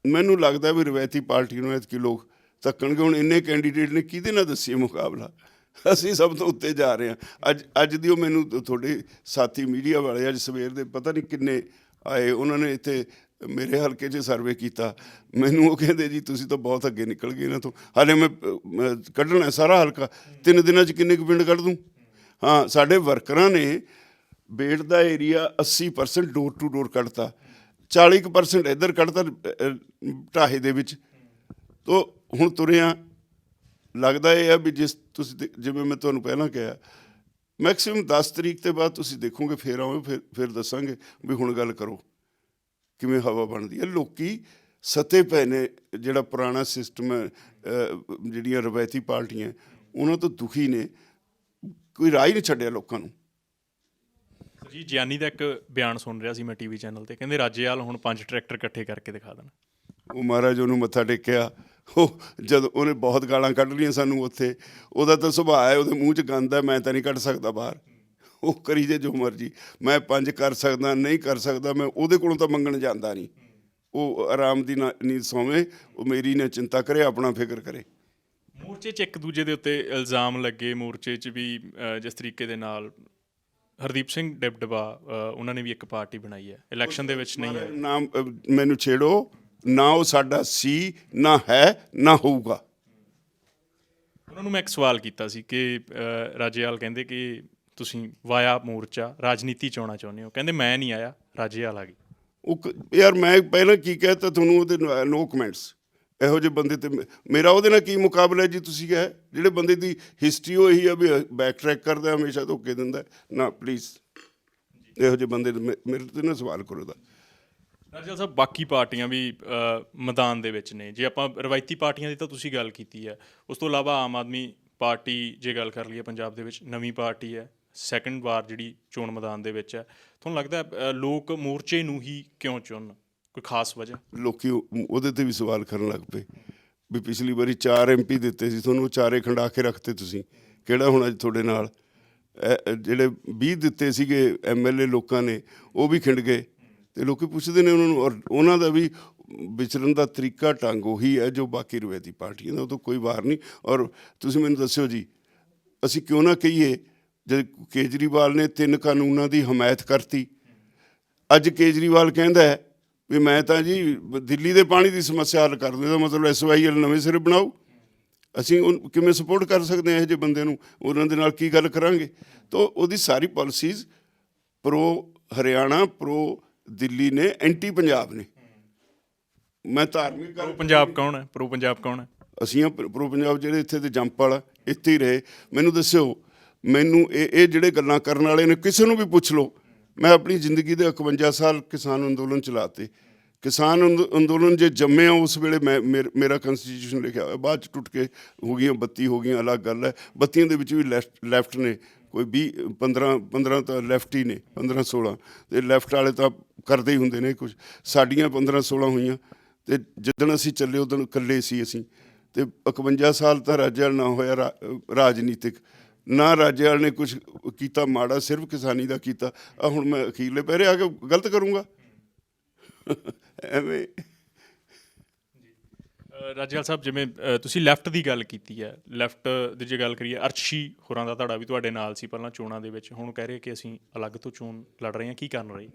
ਮੈਨੂੰ ਲੱਗਦਾ ਵੀ ਰਵਾਇਤੀ ਪਾਰਟੀ ਨੂੰ ਐਤਕੀ ਲੋਕ ਧੱਕਣਗੇ। ਹੁਣ ਇੰਨੇ ਕੈਂਡੀਡੇਟ ਨੇ, ਕਿਹਦੇ ਨਾਲ ਦੱਸੀਏ ਮੁਕਾਬਲਾ? ਅਸੀਂ ਸਭ ਤੋਂ ਉੱਤੇ ਜਾ ਰਹੇ ਹਾਂ। ਅੱਜ ਦੀ ਉਹ ਮੈਨੂੰ ਤੁਹਾਡੇ ਸਾਥੀ ਮੀਡੀਆ ਵਾਲੇ ਅੱਜ ਸਵੇਰ ਦੇ ਪਤਾ ਨਹੀਂ ਕਿੰਨੇ ਆਏ, ਉਹਨਾਂ ਨੇ ਇੱਥੇ ਮੇਰੇ ਹਲਕੇ 'ਚ ਸਰਵੇ ਕੀਤਾ। ਮੈਨੂੰ ਉਹ ਕਹਿੰਦੇ ਜੀ ਤੁਸੀਂ ਤਾਂ ਬਹੁਤ ਅੱਗੇ ਨਿਕਲ ਗਏ ਇਹਨਾਂ ਤੋਂ, ਹਾਲੇ ਮੈਂ ਕੱਢਣਾ ਸਾਰਾ ਹਲਕਾ 3 ਦਿਨਾਂ 'ਚ ਕਿੰਨੇ ਕੁ ਪਿੰਡ ਕੱਢ ਦੂੰ। ਹਾਂ, ਸਾਡੇ ਵਰਕਰਾਂ ਨੇ ਬੇਟ ਦਾ ਏਰੀਆ 80% ਡੋਰ ਟੂ ਡੋਰ ਕੱਢਤਾ, 40% ਇੱਧਰ ਕੱਢਤਾ ਢਾਹੇ ਦੇ ਵਿੱਚ। ਤੋ ਹੁਣ ਤੁਰਿਆ ਲੱਗਦਾ ਇਹ ਆ ਵੀ ਜਿਵੇਂ ਮੈਂ ਤੁਹਾਨੂੰ ਪਹਿਲਾਂ ਕਿਹਾ, ਮੈਕਸਿਮਮ 10 ਤਰੀਕ ਤੋਂ ਬਾਅਦ ਤੁਸੀਂ ਦੇਖੋਗੇ, ਫਿਰ ਆਓਗੇ, ਫਿਰ ਦੱਸਾਂਗੇ ਵੀ ਹੁਣ ਗੱਲ ਕਰੋ ਕਿਵੇਂ ਹਵਾ ਬਣਦੀ ਹੈ। ਲੋਕੀ ਸਤੇ ਪਏ ਨੇ, ਜਿਹੜਾ ਪੁਰਾਣਾ ਸਿਸਟਮ ਹੈ, ਜਿਹੜੀਆਂ ਰਵਾਇਤੀ ਪਾਰਟੀਆਂ, ਉਹਨਾਂ ਤੋਂ ਦੁਖੀ ਨੇ। ਕੋਈ ਰਾਹ ਹੀ ਨਹੀਂ ਛੱਡਿਆ ਲੋਕਾਂ ਨੂੰ।
ਜੀ ਜਿਆਨੀ ਦਾ ਇੱਕ ਬਿਆਨ ਸੁਣ ਰਿਹਾ ਸੀ ਮੈਂ ਟੀਵੀ ਚੈਨਲ ਤੇ, ਕਹਿੰਦੇ ਰਾਜੇਵਾਲ ਹੁਣ 5 ਟਰੈਕਟਰ ਇਕੱਠੇ ਕਰਕੇ ਦਿਖਾ ਦੇਣ।
ਉਹ ਮਹਾਰਾਜ ਉਹਨੂੰ ਮੱਥਾ ਟੇਕਿਆ, ਉਹ ਜਦੋਂ ਉਹਨੇ ਬਹੁਤ ਗਾਲਾਂ ਕੱਢ ਲਈਆਂ ਸਾਨੂੰ ਉੱਥੇ। ਉਹਦਾ ਤਾਂ ਸੁਭਾਅ ਹੈ, ਉਹਦੇ ਮੂੰਹ 'ਚ ਗੰਦ ਹੈ, ਮੈਂ ਤਾਂ ਨਹੀਂ ਕੱਢ ਸਕਦਾ ਬਾਹਰ। ਉਹ ਕਰੀ ਜੇ ਜੋ ਮਰਜ਼ੀ, ਮੈਂ 5 ਕਰ ਸਕਦਾ, ਨਹੀਂ ਕਰ ਸਕਦਾ, ਮੈਂ ਉਹਦੇ ਕੋਲੋਂ ਤਾਂ ਮੰਗਣ ਜਾਂਦਾ ਨਹੀਂ। ਉਹ ਆਰਾਮ ਦੀ ਨੀਂਦ ਸੌਵੇਂ, ਉਹ ਮੇਰੀ ਨਾ ਚਿੰਤਾ ਕਰੇ, ਆਪਣਾ ਫਿਕਰ ਕਰੇ।
ਮੋਰਚੇ 'ਚ ਇੱਕ ਦੂਜੇ ਦੇ ਉੱਤੇ ਇਲਜ਼ਾਮ ਲੱਗੇ, ਮੋਰਚੇ 'ਚ ਵੀ ਜਿਸ ਤਰੀਕੇ ਦੇ ਨਾਲ ਹਰਦੀਪ ਸਿੰਘ ਡਿਬਡਬਾ ਉਹਨਾਂ ਨੇ ਵੀ ਇੱਕ ਪਾਰਟੀ ਬਣਾਈ ਹੈ, ਇਲੈਕਸ਼ਨ ਦੇ ਵਿੱਚ ਨਹੀਂ ਹੈ।
ਨਾ ਮੈਨੂੰ ਛੇੜੋ, ਨਾ ਉਹ ਸਾਡਾ ਸੀ, ਨਾ ਹੈ, ਨਾ ਹੋਊਗਾ।
ਉਹਨਾਂ ਨੂੰ ਮੈਂ ਇੱਕ ਸਵਾਲ ਕੀਤਾ ਸੀ ਕਿ ਰਾਜੇਵਾਲ ਕਹਿੰਦੇ ਕਿ ਤੁਸੀਂ ਵਾਇਆ ਮੋਰਚਾ ਰਾਜਨੀਤੀ 'ਚ ਆਉਣਾ ਚਾਹੁੰਦੇ ਹੋ, ਕਹਿੰਦੇ ਮੈਂ ਨਹੀਂ ਆਇਆ, ਰਾਜੇਵਾਲ ਆ ਗਈ।
ਯਾਰ ਮੈਂ ਪਹਿਲਾਂ ਕੀ ਕਹਿਤਾ ਤੁਹਾਨੂੰ, ਉਹਦੇ ਨੋ ਕਮੈਂਟਸ। ਇਹੋ ਜਿਹੇ ਬੰਦੇ ਤੇ ਮੇਰਾ ਉਹਦੇ ਨਾਲ ਕੀ ਮੁਕਾਬਲਾ ਜੀ? ਤੁਸੀਂ ਕਿਹਾ ਜਿਹੜੇ ਬੰਦੇ ਦੀ ਹਿਸਟਰੀ ਉਹ ਇਹੀ ਆ ਵੀ ਬੈਕ ਟਰੈਕ ਕਰਦਾ, ਹਮੇਸ਼ਾ ਧੋਖੇ ਦਿੰਦਾ। ਨਾ ਪਲੀਜ਼ ਇਹੋ ਜਿਹੇ ਬੰਦੇ ਮੇਰੇ ਤੇ ਨਾ ਸਵਾਲ ਕਰੋ ਦਾ।
ਰਾਜੇਵਾਲ ਸਾਹਿਬ, ਬਾਕੀ ਪਾਰਟੀਆਂ ਵੀ ਮੈਦਾਨ ਦੇ ਵਿੱਚ ਨੇ। ਜੇ ਆਪਾਂ ਰਵਾਇਤੀ ਪਾਰਟੀਆਂ ਦੀ ਤਾਂ ਤੁਸੀਂ ਗੱਲ ਕੀਤੀ ਹੈ, ਉਸ ਤੋਂ ਇਲਾਵਾ ਆਮ ਆਦਮੀ ਪਾਰਟੀ ਜੇ ਗੱਲ ਕਰ ਲਈਏ ਪੰਜਾਬ ਦੇ ਵਿੱਚ ਨਵੀਂ ਪਾਰਟੀ ਹੈ, ਸੈਕੰਡ ਵਾਰ ਜਿਹੜੀ ਚੋਣ ਮੈਦਾਨ ਦੇ ਵਿੱਚ ਹੈ। ਤੁਹਾਨੂੰ ਲੱਗਦਾ ਲੋਕ ਮੋਰਚੇ ਨੂੰ ਹੀ ਕਿਉਂ ਚੁਣਨ, ਕੋਈ ਖਾਸ ਵਜ੍ਹਾ? ਲੋਕੀ
ਉਹਦੇ ਤੇ ਵੀ ਸਵਾਲ ਕਰਨ ਲੱਗ ਪਏ ਵੀ ਪਿਛਲੀ ਵਾਰੀ 4 MP ਦਿੱਤੇ ਸੀ ਤੁਹਾਨੂੰ, 4 ਖੰਡਾ ਕੇ ਰੱਖਤੇ ਤੁਸੀਂ, ਕਿਹੜਾ ਹੁਣ ਅੱਜ ਤੁਹਾਡੇ ਨਾਲ? ਜਿਹੜੇ 20 ਦਿੱਤੇ ਸੀਗੇ MLA ਲੋਕਾਂ ਨੇ, ਉਹ ਵੀ ਖਿੰਡ ਗਏ। ਅਤੇ ਲੋਕ ਪੁੱਛਦੇ ਨੇ ਉਹਨਾਂ ਨੂੰ, ਔਰ ਉਹਨਾਂ ਦਾ ਵੀ ਵਿਚਰਨ ਦਾ ਤਰੀਕਾ ਢੰਗ ਉਹੀ ਹੈ ਜੋ ਬਾਕੀ ਰਵਾਇਤੀ ਪਾਰਟੀਆਂ ਦਾ, ਉਹ ਤੋਂ ਕੋਈ ਵਾਰ ਨਹੀਂ। ਔਰ ਤੁਸੀਂ ਮੈਨੂੰ ਦੱਸਿਓ ਜੀ, ਅਸੀਂ ਕਿਉਂ ਨਾ ਕਹੀਏ ਜਦ ਕੇਜਰੀਵਾਲ ਨੇ 3 ਕਾਨੂੰਨਾਂ ਦੀ ਹਮਾਇਤ ਕਰਤੀ, ਅੱਜ ਕੇਜਰੀਵਾਲ ਕਹਿੰਦਾ ਹੈ ਵੀ ਮੈਂ ਤਾਂ ਜੀ ਦਿੱਲੀ ਦੇ ਪਾਣੀ ਦੀ ਸਮੱਸਿਆ ਹੱਲ ਕਰ ਦੂੰ, ਇਹਦਾ ਮਤਲਬ SYL ਨਵੇਂ ਸਿਰੇ ਬਣਾਓ। ਅਸੀਂ ਉਹ ਕਿਵੇਂ ਸਪੋਰਟ ਕਰ ਸਕਦੇ ਹਾਂ ਇਹੋ ਜਿਹੇ ਬੰਦੇ ਨੂੰ? ਉਹਨਾਂ ਦੇ ਨਾਲ ਕੀ ਗੱਲ ਕਰਾਂਗੇ? ਤਾਂ ਉਹਦੀ ਸਾਰੀ policies pro Haryana, pro Delhi ਨੇ, ਐਂਟੀ ਪੰਜਾਬ ਨੇ। ਮੈਂ ਧਾਰਮਿਕ
ਪ੍ਰੋ ਪੰਜਾਬ ਕੌਣ ਹੈ? ਪ੍ਰੋ ਪੰਜਾਬ ਕੌਣ ਹੈ?
ਅਸੀਂ ਪ੍ਰੋ ਪੰਜਾਬ ਜਿਹੜੇ ਇੱਥੇ ਦੇ ਜੰਪ ਵਾਲਾ ਇੱਥੇ ਹੀ ਰਹੇ। ਮੈਨੂੰ ਦੱਸਿਓ, ਮੈਨੂੰ ਇਹ ਜਿਹੜੇ ਗੱਲਾਂ ਕਰਨ ਵਾਲੇ ਨੇ, ਕਿਸੇ ਨੂੰ ਵੀ ਪੁੱਛ ਲਓ। ਮੈਂ ਆਪਣੀ ਜ਼ਿੰਦਗੀ ਦੇ 51 ਸਾਲ ਕਿਸਾਨ ਅੰਦੋਲਨ ਚਲਾਤੇ। ਕਿਸਾਨ ਅੰਦੋਲਨ ਜੇ ਜੰਮੇ ਆ ਉਸ ਵੇਲੇ ਮੇਰਾ ਕੰਸਟੀਟਿਊਸ਼ਨ ਲਿਖਿਆ ਹੋਇਆ, ਬਾਅਦ 'ਚ ਟੁੱਟ ਕੇ ਹੋ ਗਈਆਂ, ਬੱਤੀ ਹੋ ਗਈਆਂ, ਅਲੱਗ ਗੱਲ ਹੈ। ਬੱਤੀਆਂ ਦੇ ਵਿੱਚ ਵੀ ਲੈਫਟ ਨੇ, ਕੋਈ 15 ਤਾਂ ਲੈਫਟ ਹੀ ਨੇ, 15-16। ਅਤੇ ਲੈਫਟ ਵਾਲੇ ਤਾਂ ਕਰਦੇ ਹੀ ਹੁੰਦੇ ਨੇ ਕੁਛ। ਸਾਡੀਆਂ 15-16 ਹੋਈਆਂ, ਅਤੇ ਜਿੱਦਣ ਅਸੀਂ ਚੱਲੇ ਉਦਣ ਇਕੱਲੇ ਸੀ ਅਸੀਂ। ਅਤੇ 51 ਸਾਲ ਤਾਂ ਰਾਜੇਵਾਲ ਨਾ ਹੋਇਆ ਰਾਜਨੀਤਿਕ, ਨਾ ਰਾਜੇਵਾਲ ਨੇ ਕੁਛ ਕੀਤਾ ਮਾੜਾ, ਸਿਰਫ ਕਿਸਾਨੀ ਦਾ ਕੀਤਾ। ਹੁਣ ਮੈਂ ਅਖੀਰਲੇ ਪਹਿਰੇ ਆ ਕੇ ਗਲਤ ਕਰੂੰਗਾ ਐਵੇਂ?
ਰਾਜੇਵਾਲ ਸਾਹਿਬ, ਜਿਵੇਂ ਤੁਸੀਂ ਲੈਫਟ ਦੀ ਗੱਲ ਕੀਤੀ ਹੈ, ਲੈਫਟ ਦੀ ਜੇ ਗੱਲ ਕਰੀਏ, ਅਰਸ਼ੀ ਹੋਰਾਂ ਦਾ ਧੜਾ ਵੀ ਤੁਹਾਡੇ ਨਾਲ ਸੀ ਪਹਿਲਾਂ ਚੋਣਾਂ ਦੇ ਵਿੱਚ, ਹੁਣ ਕਹਿ ਰਹੇ ਕਿ ਅਸੀਂ ਅਲੱਗ ਤੋਂ ਚੋਣ ਲੜ ਰਹੇ ਹਾਂ, ਕੀ ਕਰਨ ਰਹੇ?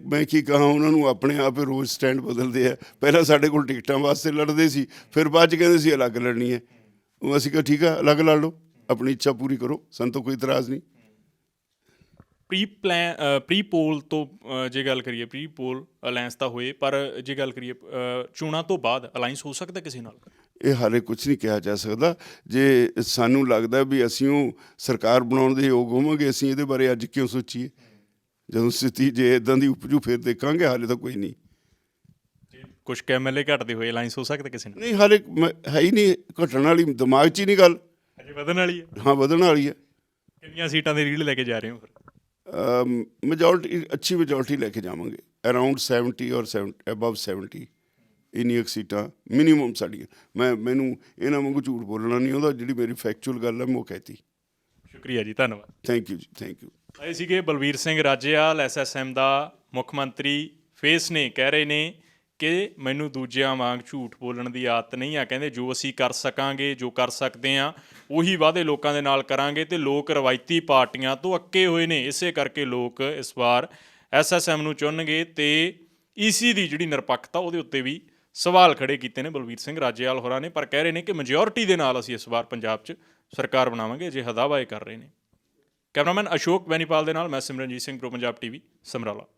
ਮੈਂ ਕੀ ਕਹਾਂ, ਉਹਨਾਂ ਨੂੰ ਆਪਣੇ ਆਪ ਹੀ ਰੋਜ਼ ਸਟੈਂਡ ਬਦਲਦੇ ਆ। ਪਹਿਲਾਂ ਸਾਡੇ ਕੋਲ ਟਿਕਟਾਂ ਵਾਸਤੇ ਲੜਦੇ ਸੀ, ਫਿਰ ਬਾਅਦ 'ਚ ਕਹਿੰਦੇ ਸੀ ਅਲੱਗ ਲੜਨੀ ਹੈ। ਉਹ ਅਸੀਂ ਕਿਹਾ ਠੀਕ ਆ, ਅਲੱਗ ਲੜ ਲਓ, ਆਪਣੀ ਇੱਛਾ ਪੂਰੀ ਕਰੋ, ਸਾਨੂੰ ਤਾਂ ਕੋਈ ਇਤਰਾਜ਼ ਨਹੀਂ।
ਪ੍ਰੀ ਪੋਲ ਤੋਂ ਜੇ ਗੱਲ ਕਰੀਏ, ਪ੍ਰੀ ਪੋਲ ਅਲਾਇੰਸ ਤਾਂ ਹੋਏ, ਪਰ ਜੇ ਗੱਲ ਕਰੀਏ ਚੋਣਾਂ ਤੋਂ ਬਾਅਦ ਅਲਾਇੰਸ ਹੋ ਸਕਦਾ ਕਿਸੇ ਨਾਲ?
ਇਹ ਹਾਲੇ ਕੁਛ ਨਹੀਂ ਕਿਹਾ ਜਾ ਸਕਦਾ। ਜੇ ਸਾਨੂੰ ਲੱਗਦਾ ਵੀ ਅਸੀਂ ਉਹ ਸਰਕਾਰ ਬਣਾਉਣ ਦੇ ਯੋਗ ਹੋਵਾਂਗੇ, ਅਸੀਂ ਇਹਦੇ ਬਾਰੇ ਅੱਜ ਕਿਉਂ ਸੋਚੀਏ? ਜਦੋਂ ਸਥਿਤੀ ਜੇ ਇੱਦਾਂ ਦੀ ਉਪਜੂ ਫਿਰ ਦੇਖਾਂਗੇ, ਹਾਲੇ ਤਾਂ ਕੋਈ ਨਹੀਂ।
ਕੁਛ MLA ਘਟਦੇ ਹੋਏ ਅਲਾਇੰਸ ਹੋ ਸਕਦਾ ਕਿਸੇ ਨਾਲ?
ਨਹੀਂ, ਹਾਲੇ ਹੈ ਹੀ ਨਹੀਂ, ਘਟਣ ਵਾਲੀ ਦਿਮਾਗ 'ਚ ਹੀ ਨਹੀਂ ਗੱਲ।
ਅਜੇ ਵਧਣ ਵਾਲੀ ਹੈ? ਹਾਂ,
ਵਧਣ ਵਾਲੀ ਹੈ।
ਕਿੰਨੀਆਂ ਸੀਟਾਂ ਦੀ ਰੀਡ ਲੈ ਕੇ ਜਾ ਰਹੇ ਹੋ ਫਿਰ?
ਮੈਜੋਰਟੀ, ਅੱਛੀ ਮੈਜੋਰਟੀ ਲੈ ਕੇ ਜਾਵਾਂਗੇ, ਅਰਾਊਂਡ 70 ਔਰ ਅਬਵ 70 ਇੰਨੀਆਂ ਸੀਟਾਂ ਮਿਨੀਮਮ ਸਾਡੀਆਂ। ਮੈਨੂੰ ਇਹਨਾਂ ਵਾਂਗੂ ਝੂਠ ਬੋਲਣਾ ਨਹੀਂ ਆਉਂਦਾ, ਜਿਹੜੀ ਮੇਰੀ ਫੈਕਚੁਅਲ ਗੱਲ ਹੈ ਮੈਂ ਉਹ ਕਹਿਤੀ।
ਸ਼ੁਕਰੀਆ ਜੀ, ਧੰਨਵਾਦ।
ਥੈਂਕ ਯੂ ਜੀ, ਥੈਂਕ ਯੂ।
ਇਹ ਸੀਗੇ ਬਲਵੀਰ ਸਿੰਘ ਰਾਜੇਵਾਲ, SSM ਦਾ ਮੁੱਖ ਮੰਤਰੀ। ਫੇਸ ਨੇ ਕਹਿ ਰਹੇ ਨੇ ਕਿ ਮੈਨੂੰ ਦੂਜਿਆਂ ਵਾਂਗ ਝੂਠ ਬੋਲਣ ਦੀ ਆਦਤ ਨਹੀਂ ਆ। ਕਹਿੰਦੇ ਜੋ ਅਸੀਂ ਕਰ ਸਕਾਂਗੇ, ਜੋ ਕਰ ਸਕਦੇ ਹਾਂ, ਉਹੀ ਵਾਅਦੇ ਲੋਕਾਂ ਦੇ ਨਾਲ ਕਰਾਂਗੇ। ਅਤੇ ਲੋਕ ਰਵਾਇਤੀ ਪਾਰਟੀਆਂ ਤੋਂ ਅੱਕੇ ਹੋਏ ਨੇ, ਇਸੇ ਕਰਕੇ ਲੋਕ ਇਸ ਵਾਰ SSM ਨੂੰ ਚੁਣਨਗੇ। ਅਤੇ EC ਦੀ ਜਿਹੜੀ ਨਿਰਪੱਖਤਾ, ਉਹਦੇ ਉੱਤੇ ਵੀ ਸਵਾਲ ਖੜੇ ਕੀਤੇ ਨੇ ਬਲਵੀਰ ਸਿੰਘ ਰਾਜੇਵਾਲ ਹੋਰਾਂ ਨੇ, ਪਰ ਕਹਿ ਰਹੇ ਨੇ ਕਿ ਮੈਜੋਰਿਟੀ ਦੇ ਨਾਲ ਅਸੀਂ ਇਸ ਵਾਰ ਪੰਜਾਬ 'ਚ ਸਰਕਾਰ ਬਣਾਵਾਂਗੇ। ਅਜਿਹਾ ਦਾਅਵਾ ਇਹ ਕਰ ਰਹੇ ਨੇ। ਕੈਮਰਾਮੈਨ ਅਸ਼ੋਕ ਬੈਨੀਪਾਲ ਦੇ ਨਾਲ ਮੈਂ ਸਿਮਰਨਜੀਤ ਸਿੰਘ, ਪ੍ਰੋ ਪੰਜਾਬ TV, ਸਮਰਾਲਾ।